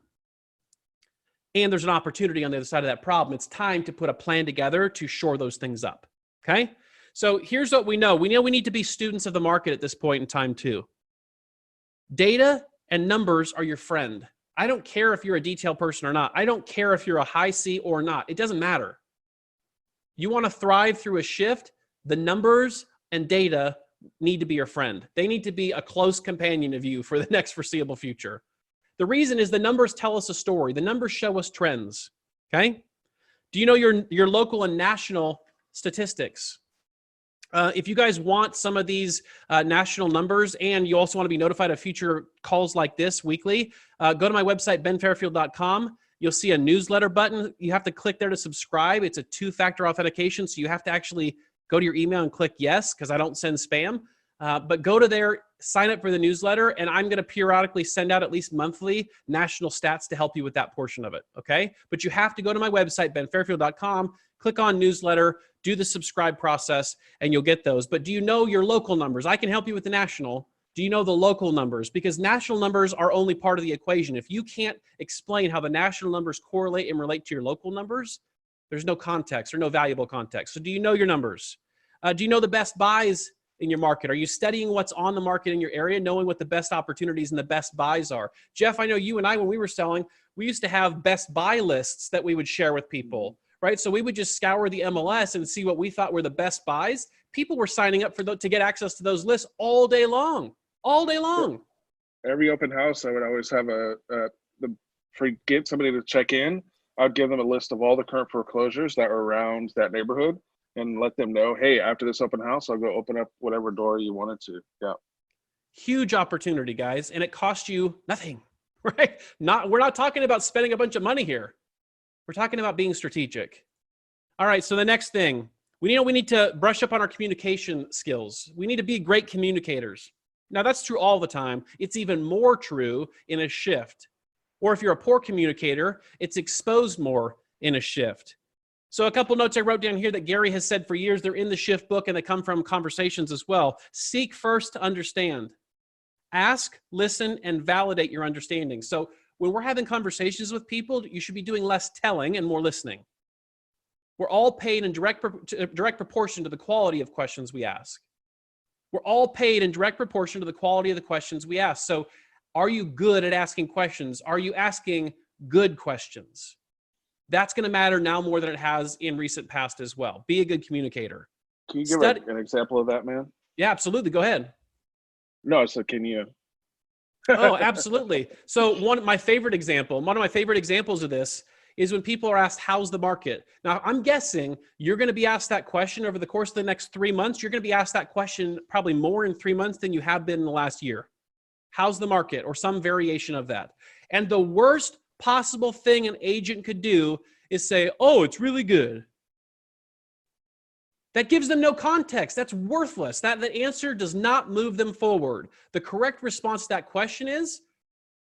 And there's an opportunity on the other side of that problem. It's time to put a plan together to shore those things up, okay? So here's what we know. We know we need to be students of the market at this point in time too. Data and numbers are your friend. I don't care if you're a detail person or not. I don't care if you're a high C or not. It doesn't matter. You want to thrive through a shift, the numbers and data need to be your friend. They need to be a close companion of you for the next foreseeable future. The reason is the numbers tell us a story. The numbers show us trends, okay? Do you know your local and national statistics? If you guys want some of these national numbers, and you also want to be notified of future calls like this weekly, go to my website, benfairfield.com. You'll see a newsletter button. You have to click there to subscribe. It's a 2-factor authentication, so you have to actually go to your email and click yes, because I don't send spam. But go to there, sign up for the newsletter, and I'm going to periodically send out at least monthly national stats to help you with that portion of it, okay? But you have to go to my website, benfairfield.com, click on newsletter, do the subscribe process, and you'll get those. But do you know your local numbers? I can help you with the national. Do you know the local numbers? Because national numbers are only part of the equation. If you can't explain how the national numbers correlate and relate to your local numbers, there's no context or no valuable context. So do you know your numbers? Do you know the best buys in your market? Are you studying what's on the market in your area, knowing what the best opportunities and the best buys are? Jeff, I know you and I, when we were selling, we used to have best buy lists that we would share with people, right? So we would just scour the MLS and see what we thought were the best buys. People were signing up to get access to those lists all day long, all day long. Every open house, I would always have get somebody to check in. I'd give them a list of all the current foreclosures that are around that neighborhood and let them know, hey, after this open house, I'll go open up whatever door you wanted to. Yeah. Huge opportunity, guys, and it costs you nothing, right? We're not talking about spending a bunch of money here. We're talking about being strategic. All right, so the next thing, we need to brush up on our communication skills. We need to be great communicators. Now, that's true all the time. It's even more true in a shift. Or if you're a poor communicator, it's exposed more in a shift. So a couple notes I wrote down here that Gary has said for years, they're in the shift book and they come from conversations as well. Seek first to understand. Ask, listen, and validate your understanding. So when we're having conversations with people, you should be doing less telling and more listening. We're all paid in direct proportion to the quality of questions we ask. We're all paid in direct proportion to the quality of the questions we ask. So are you good at asking questions? Are you asking good questions? That's going to matter now more than it has in recent past as well. Be a good communicator. Can you give an example of that, man? Yeah, absolutely. Go ahead. No, so can you? Oh, absolutely. So one of my favorite examples of this is when people are asked, how's the market? Now, I'm guessing you're going to be asked that question over the course of the next 3 months. You're going to be asked that question probably more in 3 months than you have been in the last year. How's the market? Or some variation of that. And the worst possible thing an agent could do is say, oh, it's really good. That gives them no context. That's worthless. That answer does not move them forward. The correct response to that question is,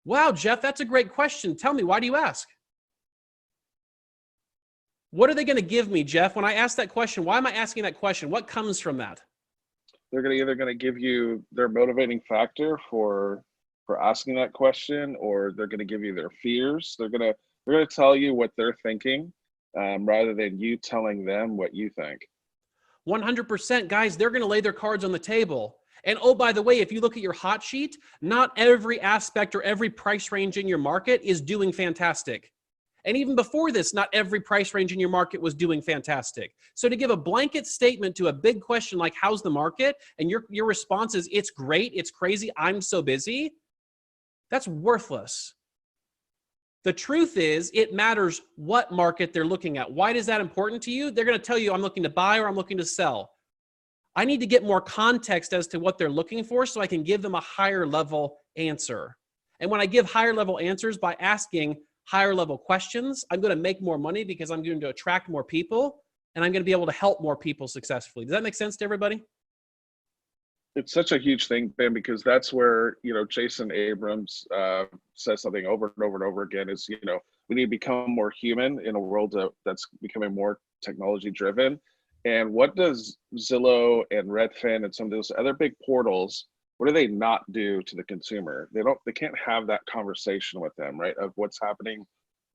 wow, Jeff, that's a great question. Tell me, why do you ask? What are they going to give me, Jeff? When I ask that question, why am I asking that question? What comes from that? They're either going to give you their motivating factor for asking that question, or they're going to give you their fears. They're going to tell you what they're thinking, rather than you telling them what you think. 100%, guys, they're going to lay their cards on the table. And oh, by the way, if you look at your hot sheet, not every aspect or every price range in your market is doing fantastic. And even before this, not every price range in your market was doing fantastic. So to give a blanket statement to a big question like, how's the market? And your response is, it's great, it's crazy, I'm so busy. That's worthless. The truth is, it matters what market they're looking at. Why is that important to you? They're going to tell you, I'm looking to buy or I'm looking to sell. I need to get more context as to what they're looking for so I can give them a higher level answer. And when I give higher level answers by asking higher level questions, I'm going to make more money because I'm going to attract more people and I'm going to be able to help more people successfully. Does that make sense to everybody? It's such a huge thing, Ben, because that's where, Jason Abrams says something over and over and over again is, we need to become more human in a world that's becoming more technology driven. And what does Zillow and Redfin and some of those other big portals, what do they not do to the consumer? They can't have that conversation with them, right? Of what's happening,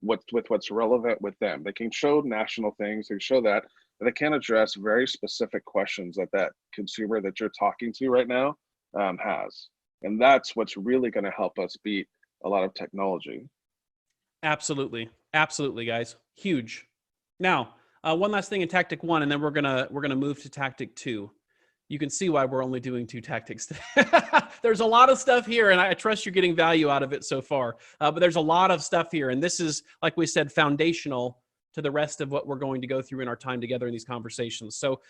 what's relevant with them. They can show national things, they can show that, but they can't address very specific questions that consumer that you're talking to right now has. And that's what's really going to help us beat a lot of technology. Absolutely. Absolutely, guys. Huge. Now, one last thing in tactic 1, and then we're gonna move to tactic 2. You can see why we're only doing 2 tactics today. There's a lot of stuff here, and I trust you're getting value out of it so far. But there's a lot of stuff here, and this is, like we said, foundational to the rest of what we're going to go through in our time together in these conversations. So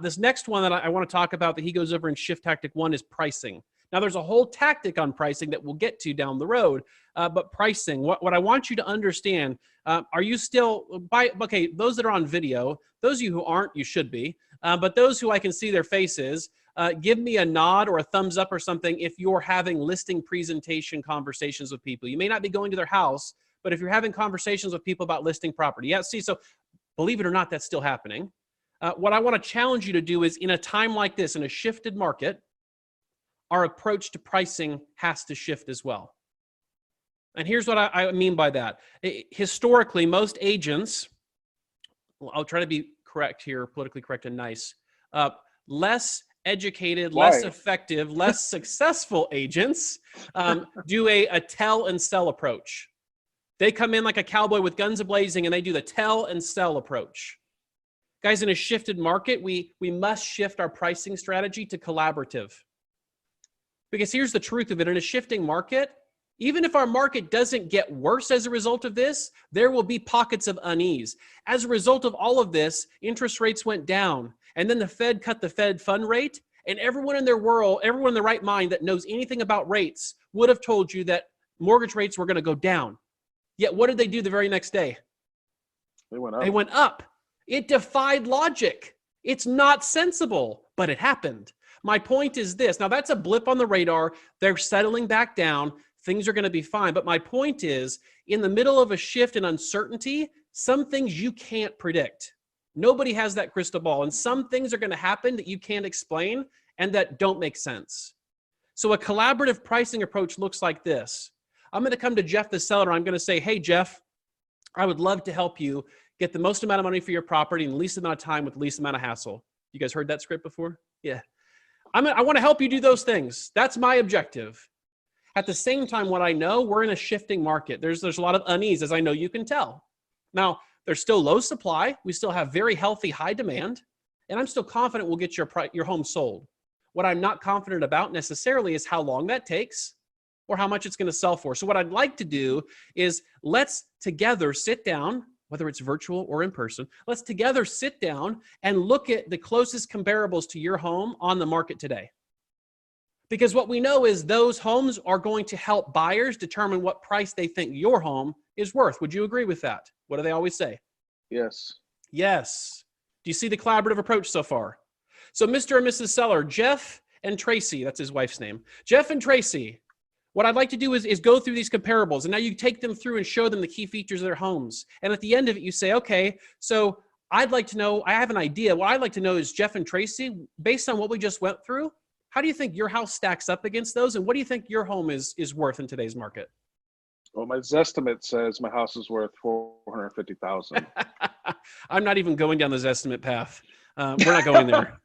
this next one that I want to talk about that he goes over in shift tactic 1 is pricing. Now, there's a whole tactic on pricing that we'll get to down the road, but pricing, what I want you to understand, are you still, okay, those that are on video, those of you who aren't, you should be, but those who I can see their faces, give me a nod or a thumbs up or something if you're having listing presentation conversations with people. You may not be going to their house, but if you're having conversations with people about listing property. Yeah, see, so believe it or not, that's still happening. What I want to challenge you to do is in a time like this, in a shifted market, our approach to pricing has to shift as well. And here's what I mean by that. Historically, most agents, I'll try to be correct here, politically correct and nice, less educated, less effective, less successful agents do a tell and sell approach. They come in like a cowboy with guns a-blazing and they do the tell and sell approach. Guys, in a shifted market, we must shift our pricing strategy to collaborative. Because here's the truth of it. In a shifting market, Even if our market doesn't get worse as a result of this, there will be pockets of unease. As a result of all of this, interest rates went down, and then the Fed cut the Fed fund rate, and everyone in their world, everyone in their right mind that knows anything about rates would have told you that mortgage rates were going to go down. Yet what did they do the very next day? They went up. They went up. It defied logic. It's not sensible, but it happened. My point is this. Now, that's a blip on the radar. They're settling back down. Things are going to be fine. But my point is, in the middle of a shift in uncertainty, some things you can't predict. Nobody has that crystal ball. And some things are going to happen that you can't explain and that don't make sense. So a collaborative pricing approach looks like this. I'm going to come to Jeff the seller. I'm going to say, hey, Jeff, I would love to help you get the most amount of money for your property in the least amount of time with the least amount of hassle. You guys heard that script before? Yeah. I want to help you do those things. That's my objective. At the same time, what I know, we're in a shifting market. There's a lot of unease, as I know you can tell. Now, there's still low supply. We still have very healthy, high demand. And I'm still confident we'll get your home sold. What I'm not confident about necessarily is how long that takes or how much it's going to sell for. So what I'd like to do is let's together sit down, whether it's virtual or in person, let's together sit down and look at the closest comparables to your home on the market today. Because what we know is those homes are going to help buyers determine what price they think your home is worth. Would you agree with that? What do they always say? Yes. Yes. Do you see the collaborative approach so far? So Mr. and Mrs. Seller, Jeff and Tracy, that's his wife's name. Jeff and Tracy, what I'd like to do is go through these comparables. And now you take them through and show them the key features of their homes. And at the end of it, you say, okay, so I'd like to know, I have an idea. What I'd like to know is Jeff and Tracy, based on what we just went through, how do you think your house stacks up against those? And what do you think your home is worth in today's market? Well, my Zestimate says my house is worth $450,000. I'm not even going down the Zestimate path. We're not going there.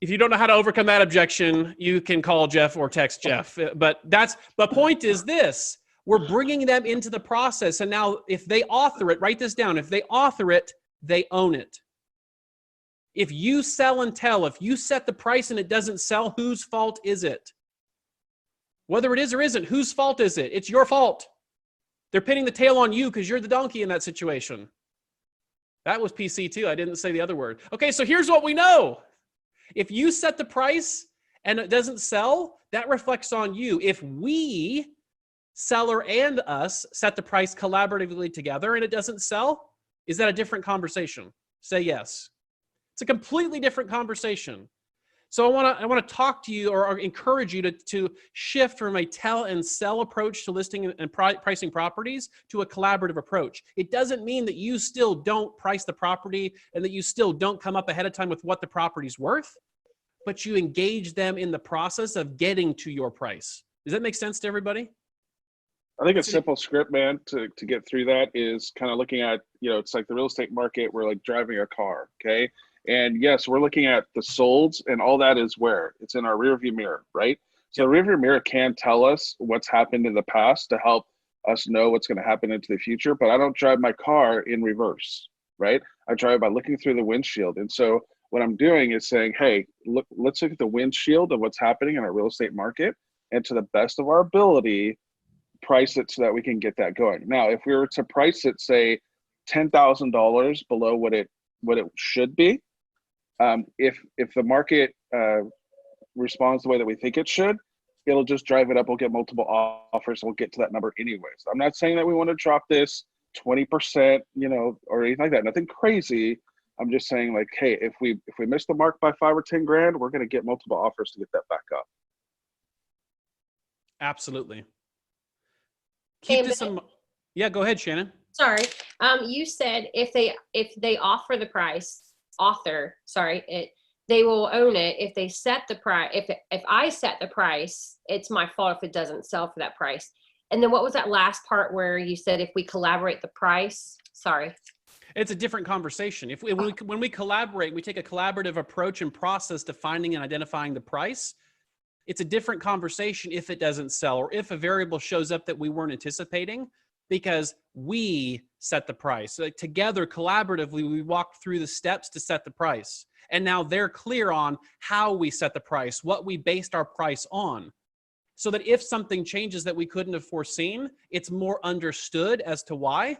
If you don't know how to overcome that objection, you can call Jeff or text Jeff. But the point is this. We're bringing them into the process. And now if they author it, write this down. If they author it, they own it. If you sell and tell, if you set the price and it doesn't sell, whose fault is it? Whether it is or isn't, whose fault is it? It's your fault. They're pinning the tail on you because you're the donkey in that situation. That was PC too. I didn't say the other word. Okay, so here's what we know. If you set the price and it doesn't sell, that reflects on you. If we, seller and us, set the price collaboratively together and it doesn't sell, is that a different conversation? Say yes. It's a completely different conversation. So I want to talk to you or encourage you to shift from a tell and sell approach to listing and pricing properties to a collaborative approach. It doesn't mean that you still don't price the property and that you still don't come up ahead of time with what the property's worth, but you engage them in the process of getting to your price. Does that make sense to everybody? I think a simple script, man, to get through that is kind of looking at, it's like the real estate market. We're like driving a car, okay? And yes, we're looking at the solds, and all that is where? It's in our rearview mirror, right? So the rearview mirror can tell us what's happened in the past to help us know what's going to happen into the future, but I don't drive my car in reverse, right? I drive by looking through the windshield. And so what I'm doing is saying, hey, let's look at the windshield of what's happening in our real estate market, and to the best of our ability, price it so that we can get that going. Now, if we were to price it, say, $10,000 below what it should be, if the market responds the way that we think it should, it'll just drive it up. We'll get multiple offers. We'll get to that number anyways. I'm not saying that we want to drop this 20%, or anything like that. Nothing crazy. I'm just saying, like, hey, if we miss the mark by 5 or 10 grand, we're going to get multiple offers to get that back up. Absolutely. Keep this in. Yeah, go ahead, Shannon. Sorry. You said if they offer the price, they will own it. If they set the price, if I set the price, it's my fault if it doesn't sell for that price. And then what was that last part where you said if we collaborate the price? Sorry. It's a different conversation. When we collaborate, we take a collaborative approach and process to finding and identifying the price. It's a different conversation if it doesn't sell or if a variable shows up that we weren't anticipating, because we set the price. So together, collaboratively, we walked through the steps to set the price. And now they're clear on how we set the price, what we based our price on. so that if something changes that we couldn't have foreseen, it's more understood as to why,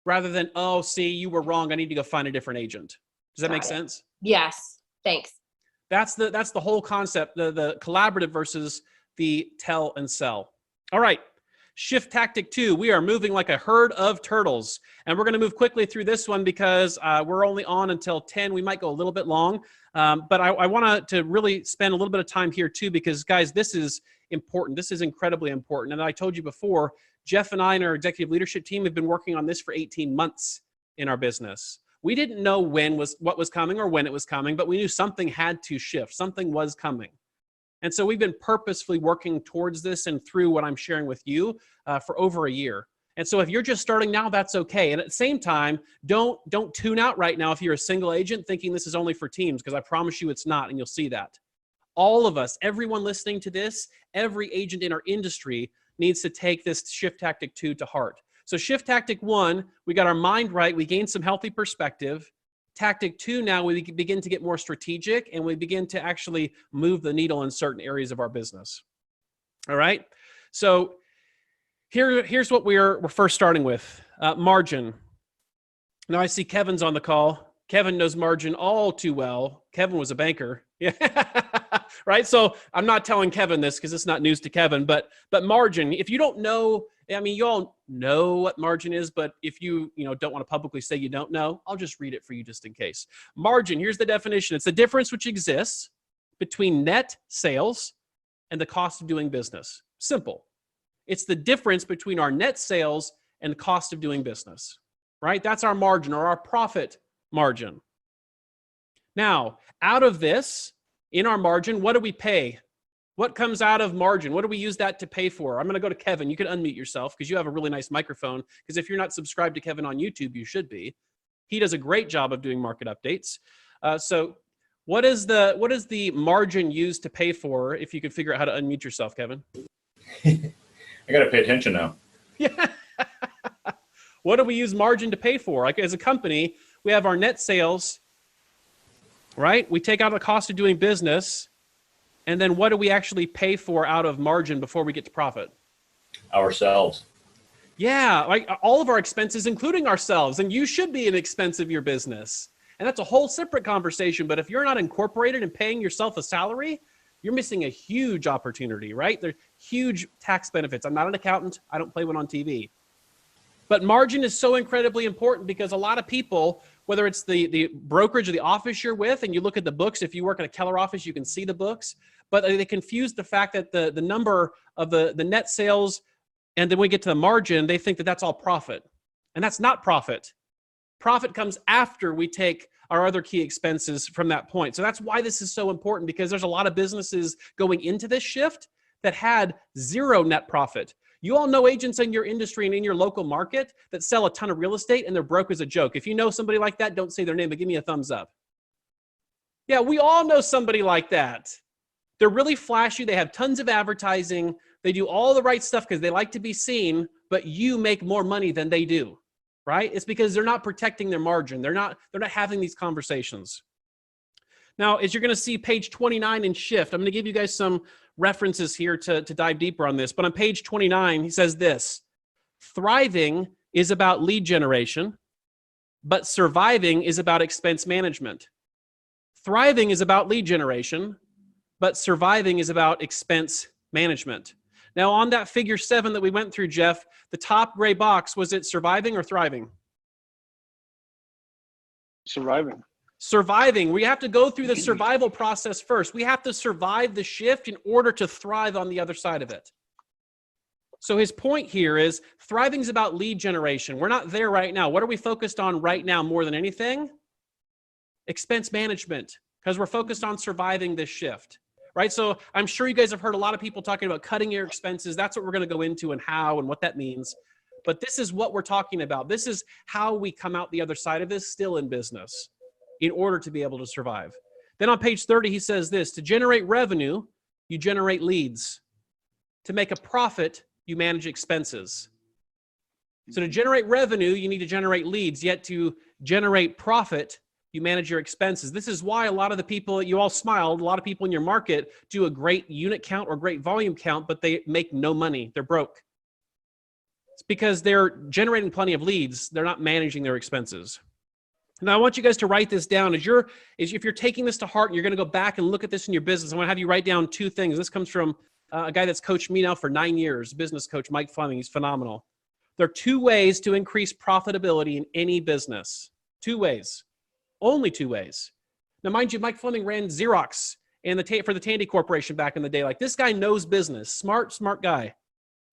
rather than, oh, see, you were wrong, I need to go find a different agent. Does that make sense? Yes. Thanks. That's the whole concept, the collaborative versus the tell and sell. All right. Shift tactic 2, we are moving like a herd of turtles. And we're going to move quickly through this one because we're only on until 10. We might go a little bit long. But I want to really spend a little bit of time here too, because guys, this is important. This is incredibly important. And I told you before, Jeff and I and our executive leadership team have been working on this for 18 months in our business. We didn't know what was coming or when it was coming, but we knew something had to shift. Something was coming. And so we've been purposefully working towards this and through what I'm sharing with you for over a year. And so if you're just starting now, that's okay. And at the same time, don't tune out right now if you're a single agent thinking this is only for teams, because I promise you it's not, and you'll see that. All of us, everyone listening to this, every agent in our industry needs to take this shift tactic 2 to heart. So shift tactic 1, we got our mind right, we gained some healthy perspective. Tactic 2, now we begin to get more strategic and we begin to actually move the needle in certain areas of our business. All right. So here's what we're first starting with, margin. Now I see Kevin's on the call. Kevin knows margin all too well. Kevin was a banker. Yeah. Right. So I'm not telling Kevin this because it's not news to Kevin, but margin, if you don't know, I mean, you all know what margin is, but if you don't want to publicly say you don't know, I'll just read it for you just in case. Margin, here's the definition. It's the difference which exists between net sales and the cost of doing business. Simple. It's the difference between our net sales and the cost of doing business, right? That's our margin or our profit margin. Now, out of this, in our margin, what do we pay? What comes out of margin? What do we use that to pay for? I'm going to go to Kevin. You can unmute yourself because you have a really nice microphone. Because if you're not subscribed to Kevin on YouTube, you should be. He does a great job of doing market updates. So what is the margin used to pay for? If you could figure out how to unmute yourself, Kevin. I got to pay attention now. Yeah. What do we use margin to pay for? Like as a company, we have our net sales, right? We take out the cost of doing business. And then what do we actually pay for out of margin before we get to profit? Ourselves. Yeah, like all of our expenses, including ourselves. And you should be an expense of your business. And that's a whole separate conversation. But if you're not incorporated and paying yourself a salary, you're missing a huge opportunity, right? There's huge tax benefits. I'm not an accountant. I don't play one on TV. But margin is so incredibly important because a lot of people, whether it's the brokerage or the office you're with, and you look at the books, if you work at a Keller office, you can see the books, but they confuse the fact that the number of the net sales, and then we get to the margin, they think that that's all profit. And that's not profit. Profit comes after we take our other key expenses from that point. So that's why this is so important, because there's a lot of businesses going into this shift that had zero net profit. You all know agents in your industry and in your local market that sell a ton of real estate and they're broke as a joke. If you know somebody like that, don't say their name, but give me a thumbs up. Yeah, we all know somebody like that. They're really flashy. They have tons of advertising. They do all the right stuff because they like to be seen, but you make more money than they do, right? It's because they're not protecting their margin. They're not having these conversations. Now, as you're going to see page 29 in Shift, I'm going to give you guys some references here to dive deeper on this. But on page 29, he says this: thriving is about lead generation, but surviving is about expense management. Thriving is about lead generation, but surviving is about expense management. Now, on that figure 7 that we went through, Jeff, the top gray box, was it surviving or thriving? Surviving. Surviving. We have to go through the survival process first. We have to survive the shift in order to thrive on the other side of it. So his point here is thriving is about lead generation. We're not there right now. What are we focused on right now more than anything? Expense management, because we're focused on surviving this shift, right? So I'm sure you guys have heard a lot of people talking about cutting your expenses. That's what we're going to go into and how and what that means. But this is what we're talking about. This is how we come out the other side of this still in business, in order to be able to survive. Then on page 30, he says this: to generate revenue, you generate leads. To make a profit, you manage expenses. So to generate revenue, you need to generate leads, yet to generate profit, You manage your expenses. This is why a lot of the people, you all smiled, a lot of people in your market do a great unit count or great volume count, but they make no money. They're broke. It's because they're generating plenty of leads. They're not managing their expenses. Now, I want you guys to write this down. If you're taking this to heart and you're going to go back and look at this in your business, I want to have you write down 2 things. This comes from a guy that's coached me now for 9 years, business coach Mike Fleming. He's phenomenal. There are 2 ways to increase profitability in any business. 2 ways. Only 2 ways. Now, mind you, Mike Fleming ran Xerox and for the Tandy Corporation back in the day. Like, this guy knows business. Smart guy.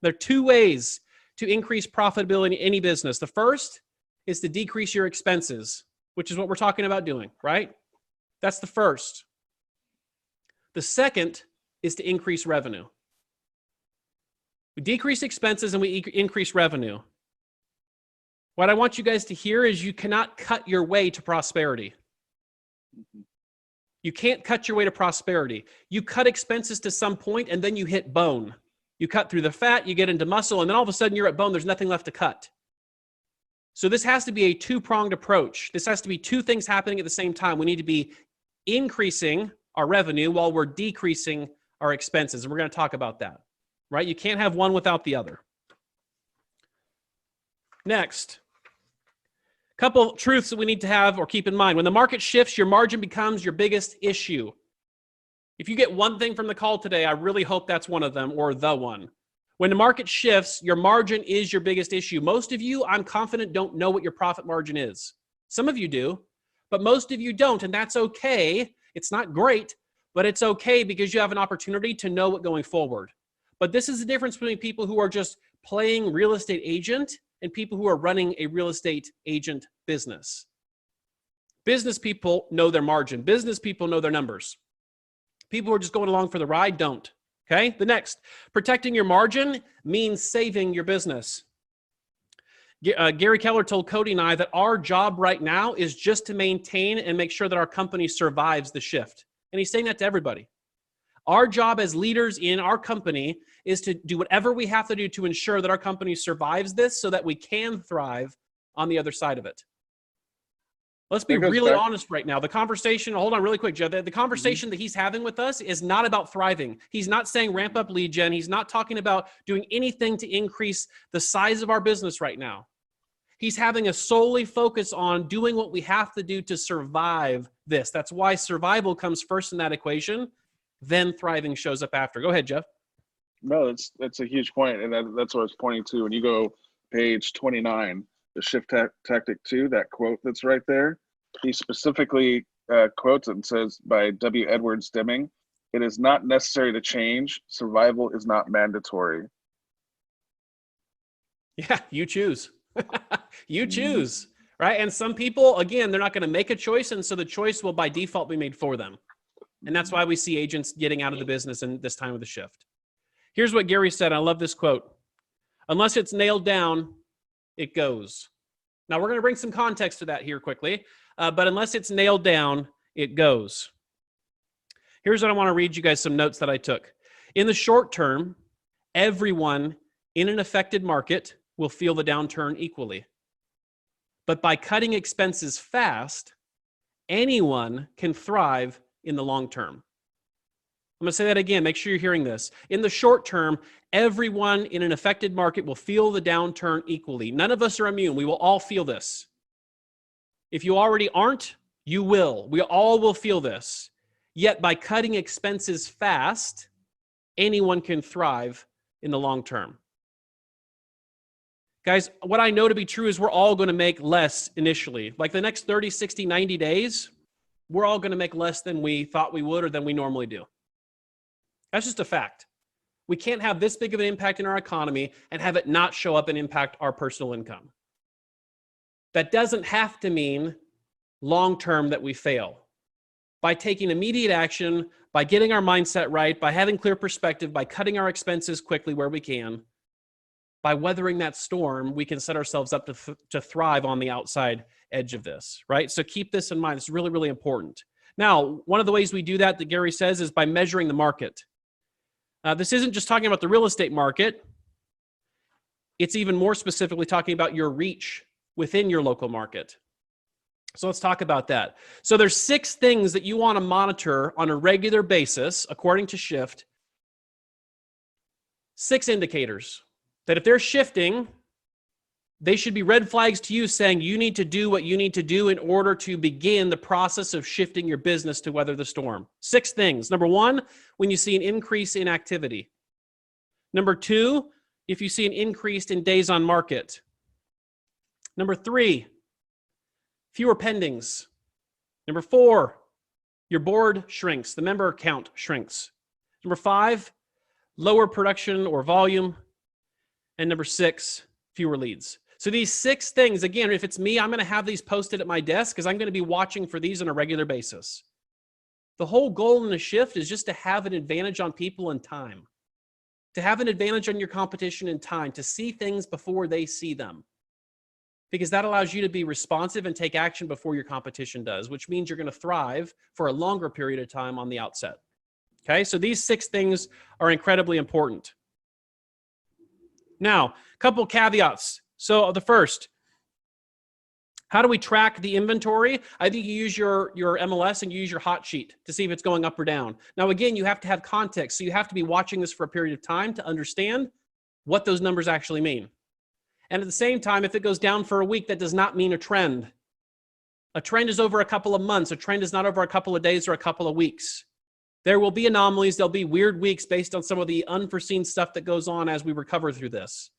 There are 2 ways to increase profitability in any business. The first is to decrease your expenses, which is what we're talking about doing, right? That's the first. The second is to increase revenue. We decrease expenses and we increase revenue. What I want you guys to hear is you cannot cut your way to prosperity. You can't cut your way to prosperity. You cut expenses to some point and then you hit bone. You cut through the fat, you get into muscle, and then all of a sudden you're at bone. There's nothing left to cut. So this has to be a 2-pronged approach. This has to be 2 things happening at the same time. We need to be increasing our revenue while we're decreasing our expenses. And we're going to talk about that, right? You can't have one without the other. Next, couple truths that we need to have or keep in mind. When the market shifts, your margin becomes your biggest issue. If you get one thing from the call today, I really hope that's one of them, or the one. When the market shifts, your margin is your biggest issue. Most of you, I'm confident, don't know what your profit margin is. Some of you do, but most of you don't, and that's okay. It's not great, but it's okay because you have an opportunity to know it going forward. But this is the difference between people who are just playing real estate agent and people who are running a real estate agent business. Business people know their margin. Business people know their numbers. People who are just going along for the ride don't. Okay, the next, protecting your margin means saving your business. Gary Keller told Cody and I that our job right now is just to maintain and make sure that our company survives the shift. And he's saying that to everybody. Our job as leaders in our company is to do whatever we have to do to ensure that our company survives this so that we can thrive on the other side of it. Let's be really honest right now. The conversation, hold on really quick, Joe. The conversation that he's having with us is not about thriving. He's not saying ramp up lead gen. He's not talking about doing anything to increase the size of our business right now. He's having a solely focus on doing what we have to do to survive this. That's why survival comes first in that equation. Then thriving shows up after. Go ahead, Jeff. No, that's a huge point, and that's what I was pointing to. When you go page 29, the shift tactic 2, that quote that's right there, he specifically quotes it and says by W. Edwards Deming, "It is not necessary to change. Survival is not mandatory." Yeah, you choose. You choose, right? And some people, again, they're not going to make a choice, and so the choice will by default be made for them. And that's why we see agents getting out of the business in this time of the shift. Here's what Gary said. I love this quote. "Unless it's nailed down, it goes." Now, we're going to bring some context to that here quickly, but unless it's nailed down, it goes. Here's what I want to read you guys some notes that I took. In the short term, everyone in an affected market will feel the downturn equally. But by cutting expenses fast, anyone can thrive in the long term. I'm going to say that again. Make sure you're hearing this. In the short term, everyone in an affected market will feel the downturn equally. None of us are immune. We will all feel this. If you already aren't, you will. We all will feel this. Yet by cutting expenses fast, anyone can thrive in the long term. Guys, what I know to be true is we're all going to make less initially. Like the next 30, 60, 90 days, we're all going to make less than we thought we would or than we normally do. That's just a fact. We can't have this big of an impact in our economy and have it not show up and impact our personal income. That doesn't have to mean long-term that we fail. By taking immediate action, by getting our mindset right, by having clear perspective, by cutting our expenses quickly where we can, by weathering that storm, we can set ourselves up to thrive on the outside edge of this, right? So keep this in mind. It's really, really important. Now, one of the ways we do that Gary says is by measuring the market. This isn't just talking about the real estate market. It's even more specifically talking about your reach within your local market. So let's talk about that. So there's 6 things that you want to monitor on a regular basis, according to Shift. 6 indicators that if they're shifting, they should be red flags to you saying you need to do what you need to do in order to begin the process of shifting your business to weather the storm. 6 things. Number 1, when you see an increase in activity. Number 2, if you see an increase in days on market. Number 3, fewer pendings. Number 4, your board shrinks, the member count shrinks. Number 5, lower production or volume. And number 6, fewer leads. So these 6 things, again, if it's me, I'm going to have these posted at my desk because I'm going to be watching for these on a regular basis. The whole goal in the shift is just to have an advantage on people in time, to have an advantage on your competition in time, to see things before they see them. Because that allows you to be responsive and take action before your competition does, which means you're going to thrive for a longer period of time on the outset. Okay, so these 6 things are incredibly important. Now, a couple caveats. So the first, how do we track the inventory? I think you use your MLS and you use your hot sheet to see if it's going up or down. Now, again, you have to have context. So you have to be watching this for a period of time to understand what those numbers actually mean. And at the same time, if it goes down for a week, that does not mean a trend. A trend is over a couple of months. A trend is not over a couple of days or a couple of weeks. There will be anomalies. There'll be weird weeks based on some of the unforeseen stuff that goes on as we recover through this.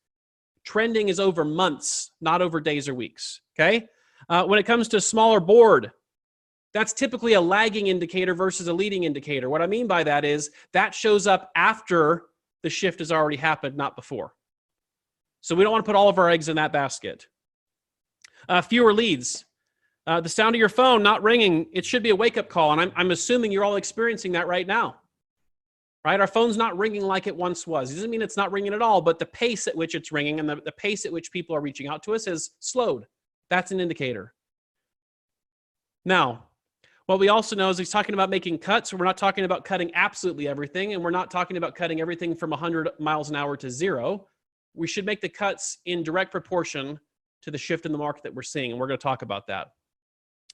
Trending is over months, not over days or weeks, okay? When it comes to a smaller board, that's typically a lagging indicator versus a leading indicator. What I mean by that is that shows up after the shift has already happened, not before. So we don't want to put all of our eggs in that basket. Fewer leads. The sound of your phone not ringing, it should be a wake-up call, and I'm assuming you're all experiencing that right now. Right? Our phone's not ringing like it once was. It doesn't mean it's not ringing at all, but the pace at which it's ringing and the pace at which people are reaching out to us has slowed. That's an indicator. Now, what we also know is he's talking about making cuts. We're not talking about cutting absolutely everything, and we're not talking about cutting everything from 100 miles an hour to 0. We should make the cuts in direct proportion to the shift in the market that we're seeing, and we're going to talk about that.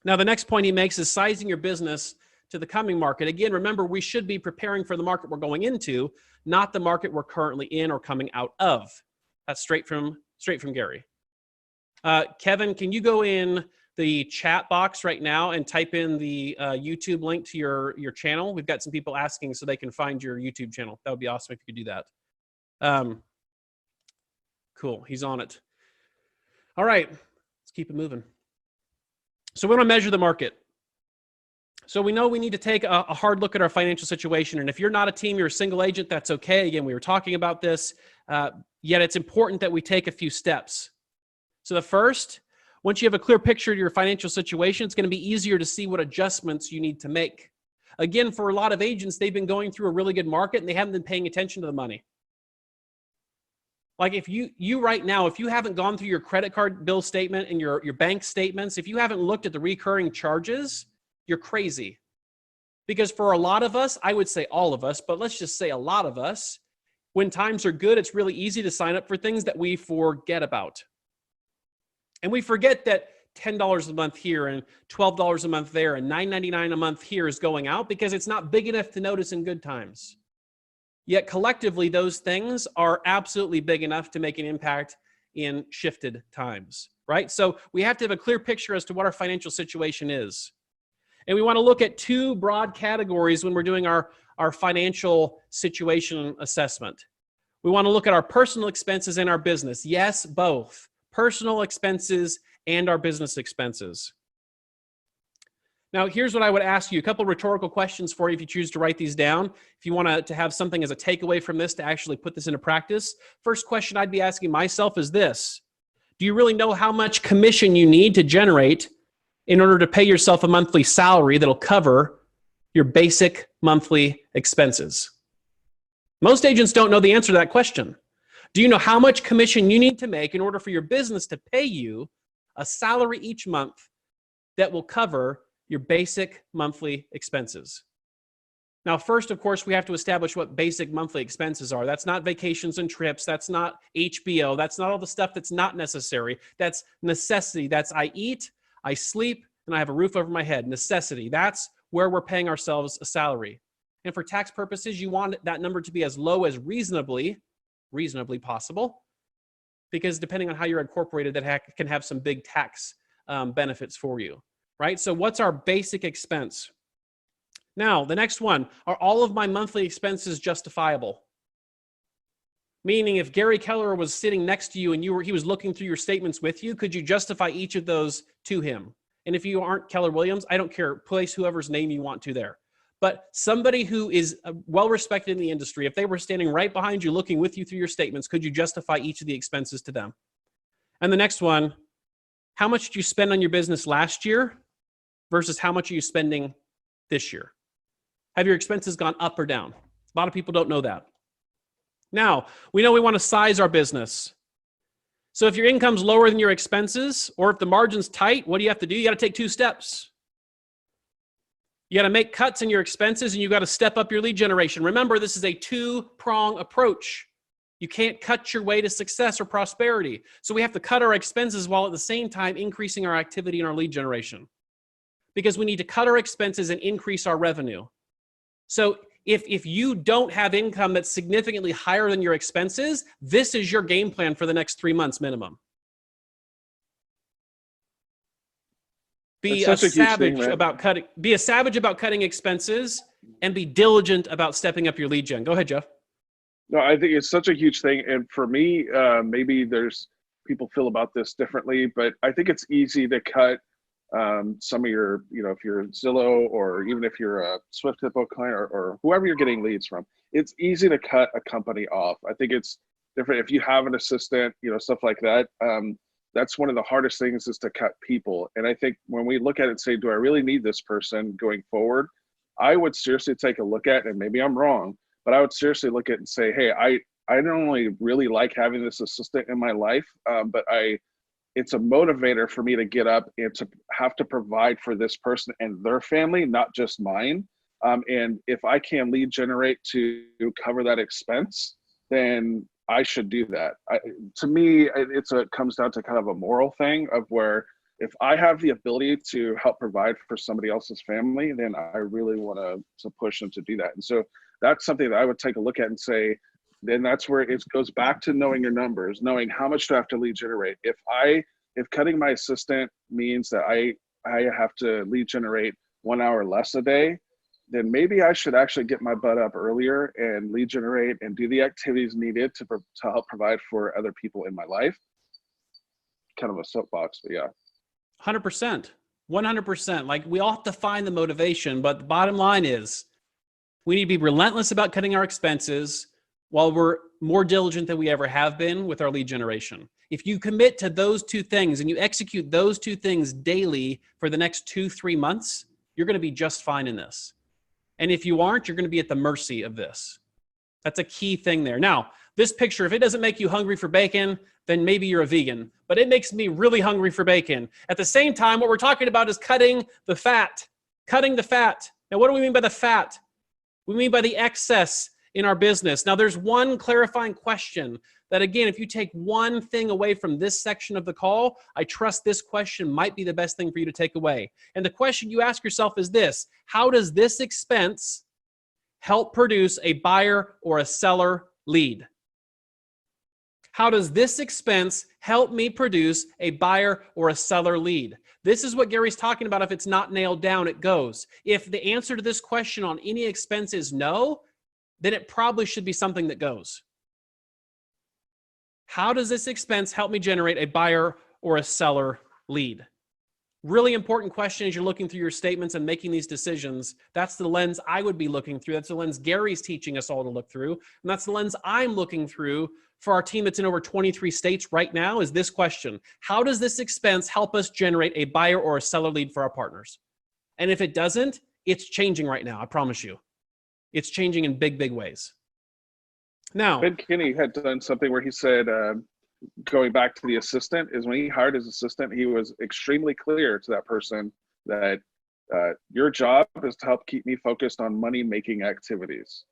Now, the next point he makes is sizing your business to the coming market. Again, remember, we should be preparing for the market we're going into, not the market we're currently in or coming out of. That's straight from Gary. Kevin, can you go in the chat box right now and type in the YouTube link to your channel? We've got some people asking so they can find your YouTube channel. That would be awesome if you could do that. Cool, he's on it. All right, let's keep it moving. So we want to measure the market. So we know we need to take a hard look at our financial situation. And if you're not a team, you're a single agent, that's okay. Again, we were talking about this, yet it's important that we take a few steps. So the first, once you have a clear picture of your financial situation, it's going to be easier to see what adjustments you need to make. Again, for a lot of agents, they've been going through a really good market and they haven't been paying attention to the money. Like if you right now, if you haven't gone through your credit card bill statement and your bank statements, if you haven't looked at the recurring charges, you're crazy. Because for a lot of us, I would say all of us, but let's just say a lot of us, when times are good, it's really easy to sign up for things that we forget about. And we forget that $10 a month here and $12 a month there and $9.99 a month here is going out because it's not big enough to notice in good times. Yet collectively, those things are absolutely big enough to make an impact in shifted times, right? So we have to have a clear picture as to what our financial situation is. And we want to look at 2 broad categories when we're doing our financial situation assessment. We want to look at our personal expenses and our business. Yes, both. Personal expenses and our business expenses. Now, here's what I would ask you. A couple rhetorical questions for you if you choose to write these down. If you want to have something as a takeaway from this to actually put this into practice. First question I'd be asking myself is this. Do you really know how much commission you need to generate in order to pay yourself a monthly salary that'll cover your basic monthly expenses? Most agents don't know the answer to that question. Do you know how much commission you need to make in order for your business to pay you a salary each month that will cover your basic monthly expenses? Now, first, of course, we have to establish what basic monthly expenses are. That's not vacations and trips. That's not HBO. That's not all the stuff that's not necessary. That's necessity. That's I eat, I sleep, and I have a roof over my head. Necessity. That's where we're paying ourselves a salary. And for tax purposes, you want that number to be as low as reasonably possible, because depending on how you're incorporated, that can have some big tax benefits for you, right? So what's our basic expense? Now, the next one, are all of my monthly expenses justifiable? Meaning if Gary Keller was sitting next to you and he was looking through your statements with you, could you justify each of those to him? And if you aren't Keller Williams, I don't care, place whoever's name you want to there. But somebody who is well-respected in the industry, if they were standing right behind you looking with you through your statements, could you justify each of the expenses to them? And the next one, how much did you spend on your business last year versus how much are you spending this year? Have your expenses gone up or down? A lot of people don't know that. Now, we know we want to size our business. So if your income's lower than your expenses, or if the margin's tight, what do you have to do? You got to take 2 steps. You got to make cuts in your expenses, and you got to step up your lead generation. Remember, this is a 2-prong approach. You can't cut your way to success or prosperity. So we have to cut our expenses while at the same time increasing our activity and our lead generation, because we need to cut our expenses and increase our revenue. So if you don't have income that's significantly higher than your expenses, this is your game plan for the next 3 months minimum. Be a savage about cutting expenses, and be diligent about stepping up your lead gen. Go ahead, Jeff. No, I think it's such a huge thing. And for me, maybe there's people feel about this differently, but I think it's easy to cut some of your, if you're Zillow, or even if you're a Swift Hippo client, or whoever you're getting leads from, it's easy to cut a company off. I think it's different if you have an assistant, stuff like that. That's one of the hardest things, is to cut people. And I think when we look at it and say, do I really need this person going forward? I would seriously take a look at, and maybe I'm wrong, but I would seriously look at it and say, hey, I don't only really like having this assistant in my life, but it's a motivator for me to get up and to have to provide for this person and their family, not just mine. And if I can lead generate to cover that expense, then I should do that. To me, it comes down to kind of a moral thing of where, if I have the ability to help provide for somebody else's family, then I really want to push them to do that. And so that's something that I would take a look at and say, then that's where it goes back to knowing your numbers, knowing how much do I have to lead generate. If cutting my assistant means that I have to lead generate 1 hour less a day, then maybe I should actually get my butt up earlier and lead generate and do the activities needed to help provide for other people in my life. Kind of a soapbox, but yeah. 100%. 100%. Like, we all have to find the motivation, but the bottom line is we need to be relentless about cutting our expenses while we're more diligent than we ever have been with our lead generation. If you commit to those 2 things and you execute those 2 things daily for the next 2-3 months, you're going to be just fine in this. And if you aren't, you're going to be at the mercy of this. That's a key thing there. Now, this picture, if it doesn't make you hungry for bacon, then maybe you're a vegan, but it makes me really hungry for bacon. At the same time, what we're talking about is cutting the fat. Now, what do we mean by the fat? We mean by the excess in our business. Now, there's one clarifying question that, again, if you take one thing away from this section of the call, I trust this question might be the best thing for you to take away. And the question you ask yourself is this: how does this expense help produce a buyer or a seller lead? How does this expense help me produce a buyer or a seller lead? This is what Gary's talking about. If it's not nailed down, it goes. If the answer to this question on any expense is no, then it probably should be something that goes. How does this expense help me generate a buyer or a seller lead? Really important question as you're looking through your statements and making these decisions. That's the lens I would be looking through. That's the lens Gary's teaching us all to look through. And that's the lens I'm looking through for our team that's in over 23 states right now, is this question: how does this expense help us generate a buyer or a seller lead for our partners? And if it doesn't, it's changing right now. I promise you. It's changing in big, big ways. Now, Ben Kinney had done something where he said, going back to the assistant, is when he hired his assistant, he was extremely clear to that person that your job is to help keep me focused on money-making activities,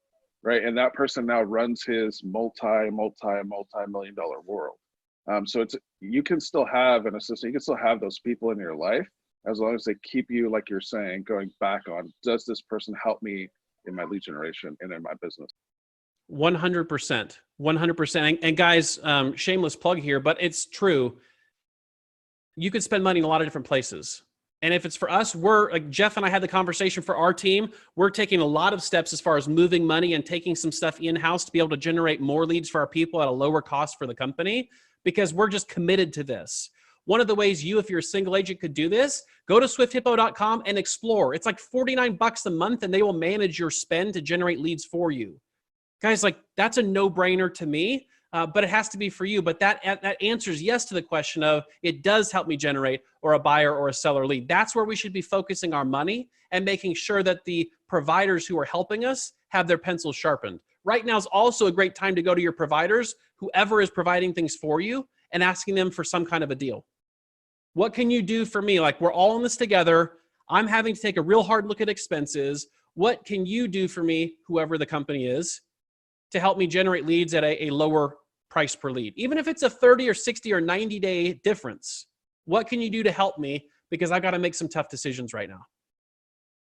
right? And that person now runs his multi-million-dollar world. So you can still have an assistant, you can still have those people in your life, as long as they keep you, like you're saying, going back on, does this person help me in my lead generation and in my business? 100%. 100%. And guys, shameless plug here, but it's true. You could spend money in a lot of different places. And if it's for us, we're like Jeff and I had the conversation for our team. We're taking a lot of steps as far as moving money and taking some stuff in-house to be able to generate more leads for our people at a lower cost for the company, because we're just committed to this. One of the ways you, if you're a single agent, could do this, go to swifthippo.com and explore. It's like $49 a month and they will manage your spend to generate leads for you. Guys, like that's a no-brainer to me. But it has to be for you. But that answers yes to the question of it does help me generate or a buyer or a seller lead. That's where we should be focusing our money and making sure that the providers who are helping us have their pencils sharpened. Right now is also a great time to go to your providers, whoever is providing things for you, and asking them for some kind of a deal. What can you do for me? Like, we're all in this together. I'm having to take a real hard look at expenses. What can you do for me, whoever the company is, to help me generate leads at a lower price per lead? Even if it's a 30 or 60 or 90-day difference, what can you do to help me? Because I've got to make some tough decisions right now.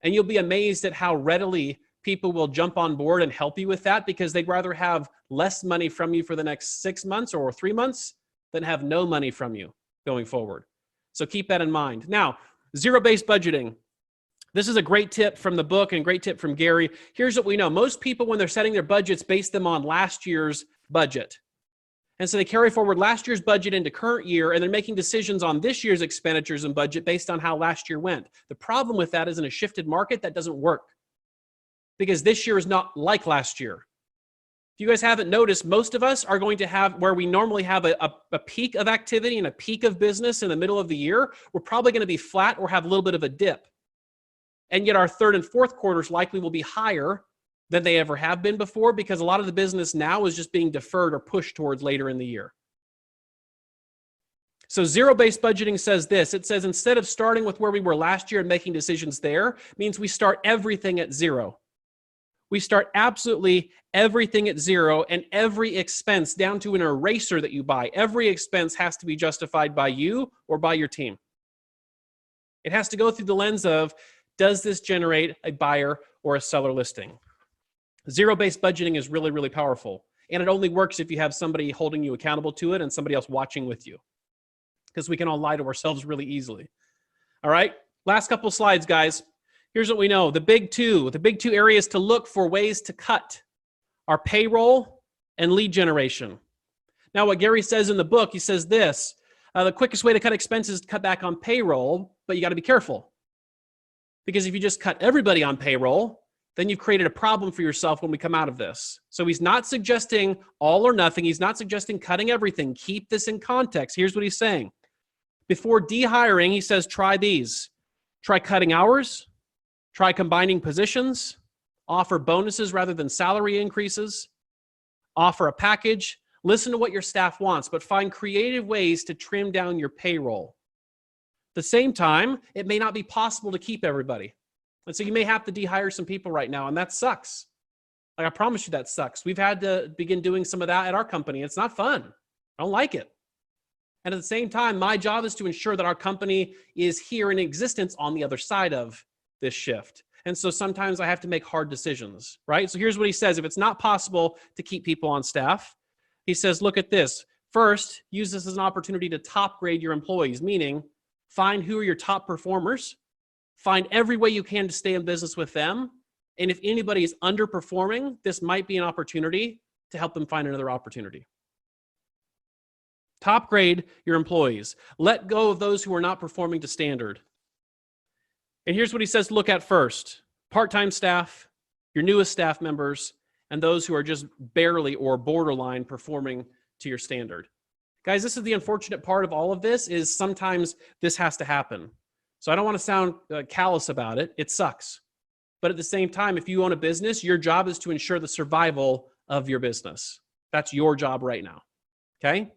And you'll be amazed at how readily people will jump on board and help you with that, because they'd rather have less money from you for the next 6 months or 3 months than have no money from you going forward. So keep that in mind. Now, zero-based budgeting. This is a great tip from the book and a great tip from Gary. Here's what we know. Most people, when they're setting their budgets, base them on last year's budget. And so they carry forward last year's budget into current year, and they're making decisions on this year's expenditures and budget based on how last year went. The problem with that is, in a shifted market, that doesn't work, because this year is not like last year. If you guys haven't noticed, most of us are going to have, where we normally have a peak of activity and a peak of business in the middle of the year, we're probably going to be flat or have a little bit of a dip. And yet our third and fourth quarters likely will be higher than they ever have been before, because a lot of the business now is just being deferred or pushed towards later in the year. So zero-based budgeting says this. It says, instead of starting with where we were last year and making decisions there, means we start everything at zero. We start absolutely everything at zero, and every expense, down to an eraser that you buy, every expense has to be justified by you or by your team. It has to go through the lens of, does this generate a buyer or a seller listing? Zero-based budgeting is really, really powerful. And it only works if you have somebody holding you accountable to it and somebody else watching with you, because we can all lie to ourselves really easily. All right, last couple slides, guys. Here's what we know. The big two areas to look for ways to cut are payroll and lead generation. Now, what Gary says in the book, he says this, the quickest way to cut expenses is to cut back on payroll, but you got to be careful. Because if you just cut everybody on payroll, then you've created a problem for yourself when we come out of this. So he's not suggesting all or nothing. He's not suggesting cutting everything. Keep this in context. Here's what he's saying. Before dehiring, he says, try these. Try cutting hours. Try combining positions. Offer bonuses rather than salary increases. Offer a package. Listen to what your staff wants, but find creative ways to trim down your payroll. At the same time, it may not be possible to keep everybody. And so you may have to dehire some people right now, and that sucks. Like, I promise you that sucks. We've had to begin doing some of that at our company. It's not fun. I don't like it. And at the same time, my job is to ensure that our company is here in existence on the other side of this shift. And so sometimes I have to make hard decisions, right? So here's what he says. If it's not possible to keep people on staff, he says, look at this. First, use this as an opportunity to top grade your employees, meaning find who are your top performers. Find every way you can to stay in business with them. And if anybody is underperforming, this might be an opportunity to help them find another opportunity. Top grade your employees. Let go of those who are not performing to standard. And here's what he says to look at first. Part-time staff, your newest staff members, and those who are just barely or borderline performing to your standard. Guys, this is the unfortunate part of all of this, is sometimes this has to happen. So I don't want to sound callous about it. It sucks. But at the same time, if you own a business, your job is to ensure the survival of your business. That's your job right now. Okay?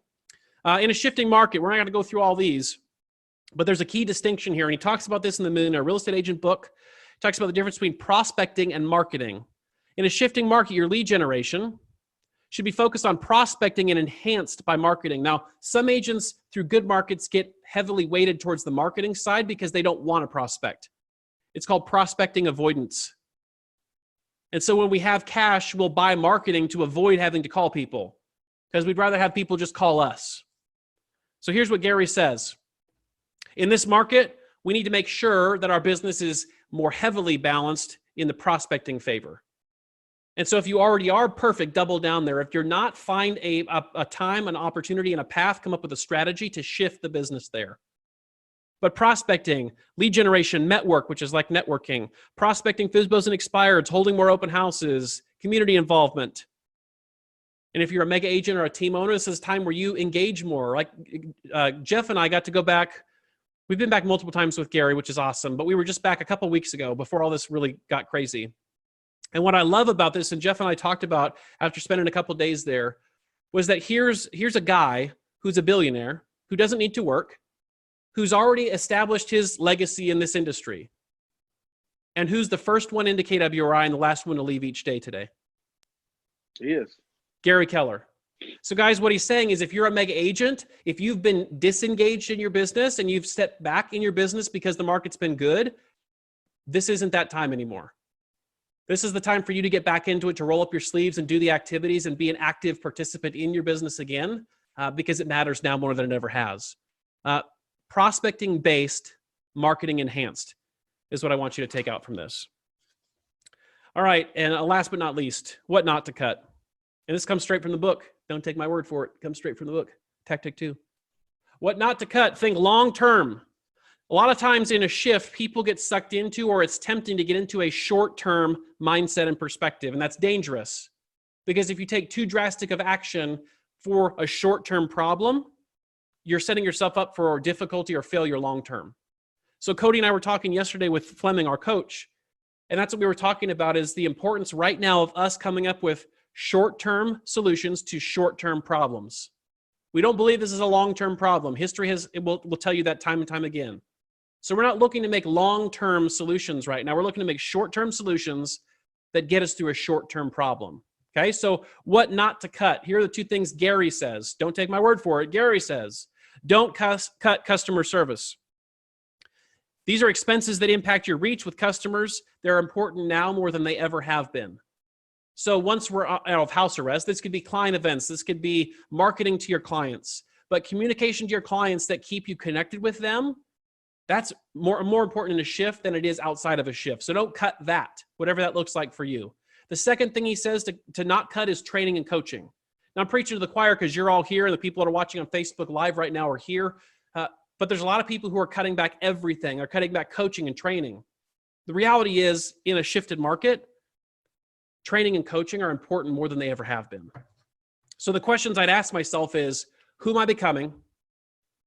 In a shifting market, we're not going to go through all these, but there's a key distinction here. And he talks about this in the Millionaire Real Estate Agent book. He talks about the difference between prospecting and marketing. In a shifting market, your lead generation, should be focused on prospecting and enhanced by marketing. Now, some agents through good markets get heavily weighted towards the marketing side because they don't want to prospect. It's called prospecting avoidance. And so when we have cash, we'll buy marketing to avoid having to call people because we'd rather have people just call us. So here's what Gary says. In this market, we need to make sure that our business is more heavily balanced in the prospecting favor. And so if you already are perfect, double down there. If you're not, find a time, an opportunity, and a path, come up with a strategy to shift the business there. But prospecting, lead generation, network, which is like networking, prospecting FSBOs and expireds, holding more open houses, community involvement. And if you're a mega agent or a team owner, this is time where you engage more. Like Jeff and I got to go back. We've been back multiple times with Gary, which is awesome. But we were just back a couple weeks ago before all this really got crazy. And what I love about this, and Jeff and I talked about after spending a couple of days there, was that here's a guy who's a billionaire, who doesn't need to work, who's already established his legacy in this industry, and who's the first one into KWRI and the last one to leave each day today. He is. Gary Keller. So guys, what he's saying is if you're a mega agent, if you've been disengaged in your business and you've stepped back in your business because the market's been good, this isn't that time anymore. This is the time for you to get back into it, to roll up your sleeves and do the activities and be an active participant in your business again, because it matters now more than it ever has. Prospecting-based, marketing-enhanced is what I want you to take out from this. All right, and last but not least, what not to cut. And this comes straight from the book. Don't take my word for it. It comes straight from the book. Tactic 2. What not to cut. Think long-term. A lot of times in a shift, people get sucked into, or it's tempting to get into a short-term mindset and perspective. And that's dangerous because if you take too drastic of action for a short-term problem, you're setting yourself up for difficulty or failure long-term. So Cody and I were talking yesterday with Fleming, our coach, and that's what we were talking about is the importance right now of us coming up with short-term solutions to short-term problems. We don't believe this is a long-term problem. History will tell you that time and time again. So we're not looking to make long-term solutions right now. We're looking to make short-term solutions that get us through a short-term problem. Okay, so what not to cut? Here are the two things Gary says. Don't take my word for it. Gary says, don't cut customer service. These are expenses that impact your reach with customers. They're important now more than they ever have been. So once we're out of house arrest, this could be client events. This could be marketing to your clients. But communication to your clients that keep you connected with them, that's more important in a shift than it is outside of a shift. So don't cut that, whatever that looks like for you. The second thing he says to not cut is training and coaching. Now, I'm preaching to the choir because you're all here and the people that are watching on Facebook Live right now are here. But there's a lot of people who are cutting back everything. They're cutting back coaching and training. The reality is, in a shifted market, training and coaching are important more than they ever have been. So the questions I'd ask myself is, who am I becoming?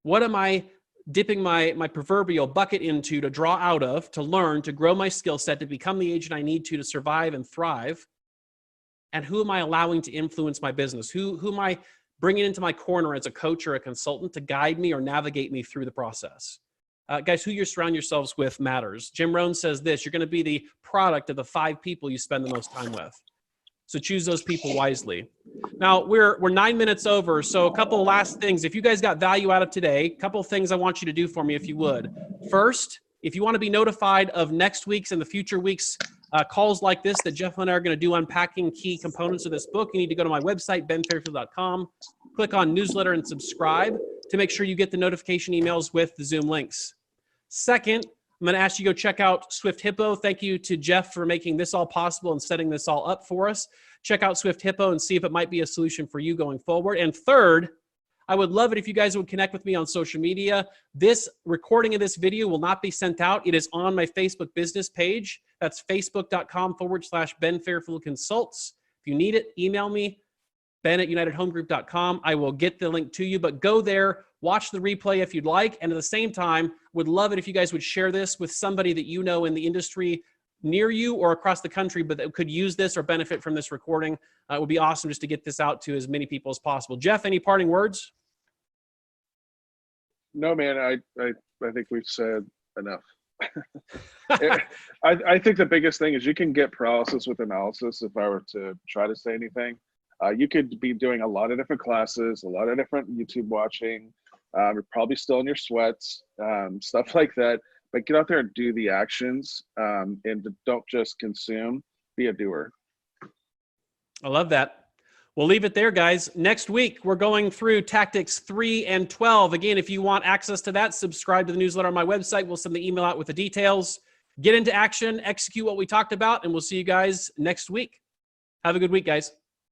What am I dipping my proverbial bucket into to draw out of, to learn, to grow my skill set, to become the agent I need to survive and thrive? And who am I allowing to influence my business? Who am I bringing into my corner as a coach or a consultant to guide me or navigate me through the process? Guys, who you surround yourselves with matters. Jim Rohn says this, you're going to be the product of the 5 people you spend the most time with. So choose those people wisely. Now, we're 9 minutes over, so a couple of last things. If you guys got value out of today, a couple of things I want you to do for me if you would. First, if you want to be notified of next week's and the future week's calls like this that Jeff and I are going to do unpacking key components of this book, you need to go to my website, benfairfield.com, click on newsletter and subscribe to make sure you get the notification emails with the Zoom links. Second, I'm going to ask you to go check out Swift Hippo. Thank you to Jeff for making this all possible and setting this all up for us. Check out Swift Hippo and see if it might be a solution for you going forward. And third, I would love it if you guys would connect with me on social media. This recording of this video will not be sent out. It is on my Facebook business page. That's facebook.com/Ben Fairfield Consults. If you need it, email me, ben@unitedhomegroup.com. I will get the link to you, but go there, watch the replay if you'd like. And at the same time, would love it if you guys would share this with somebody that you know in the industry near you or across the country, but that could use this or benefit from this recording. It would be awesome just to get this out to as many people as possible. Jeff, any parting words? No, man, I think we've said enough. I think the biggest thing is you can get paralysis with analysis if I were to try to say anything. You could be doing a lot of different classes, a lot of different YouTube watching. You're probably still in your sweats, stuff like that. But get out there and do the actions, and don't just consume. Be a doer. I love that. We'll leave it there, guys. Next week, we're going through tactics 3 and 12. Again, if you want access to that, subscribe to the newsletter on my website. We'll send the email out with the details. Get into action, execute what we talked about, and we'll see you guys next week. Have a good week, guys.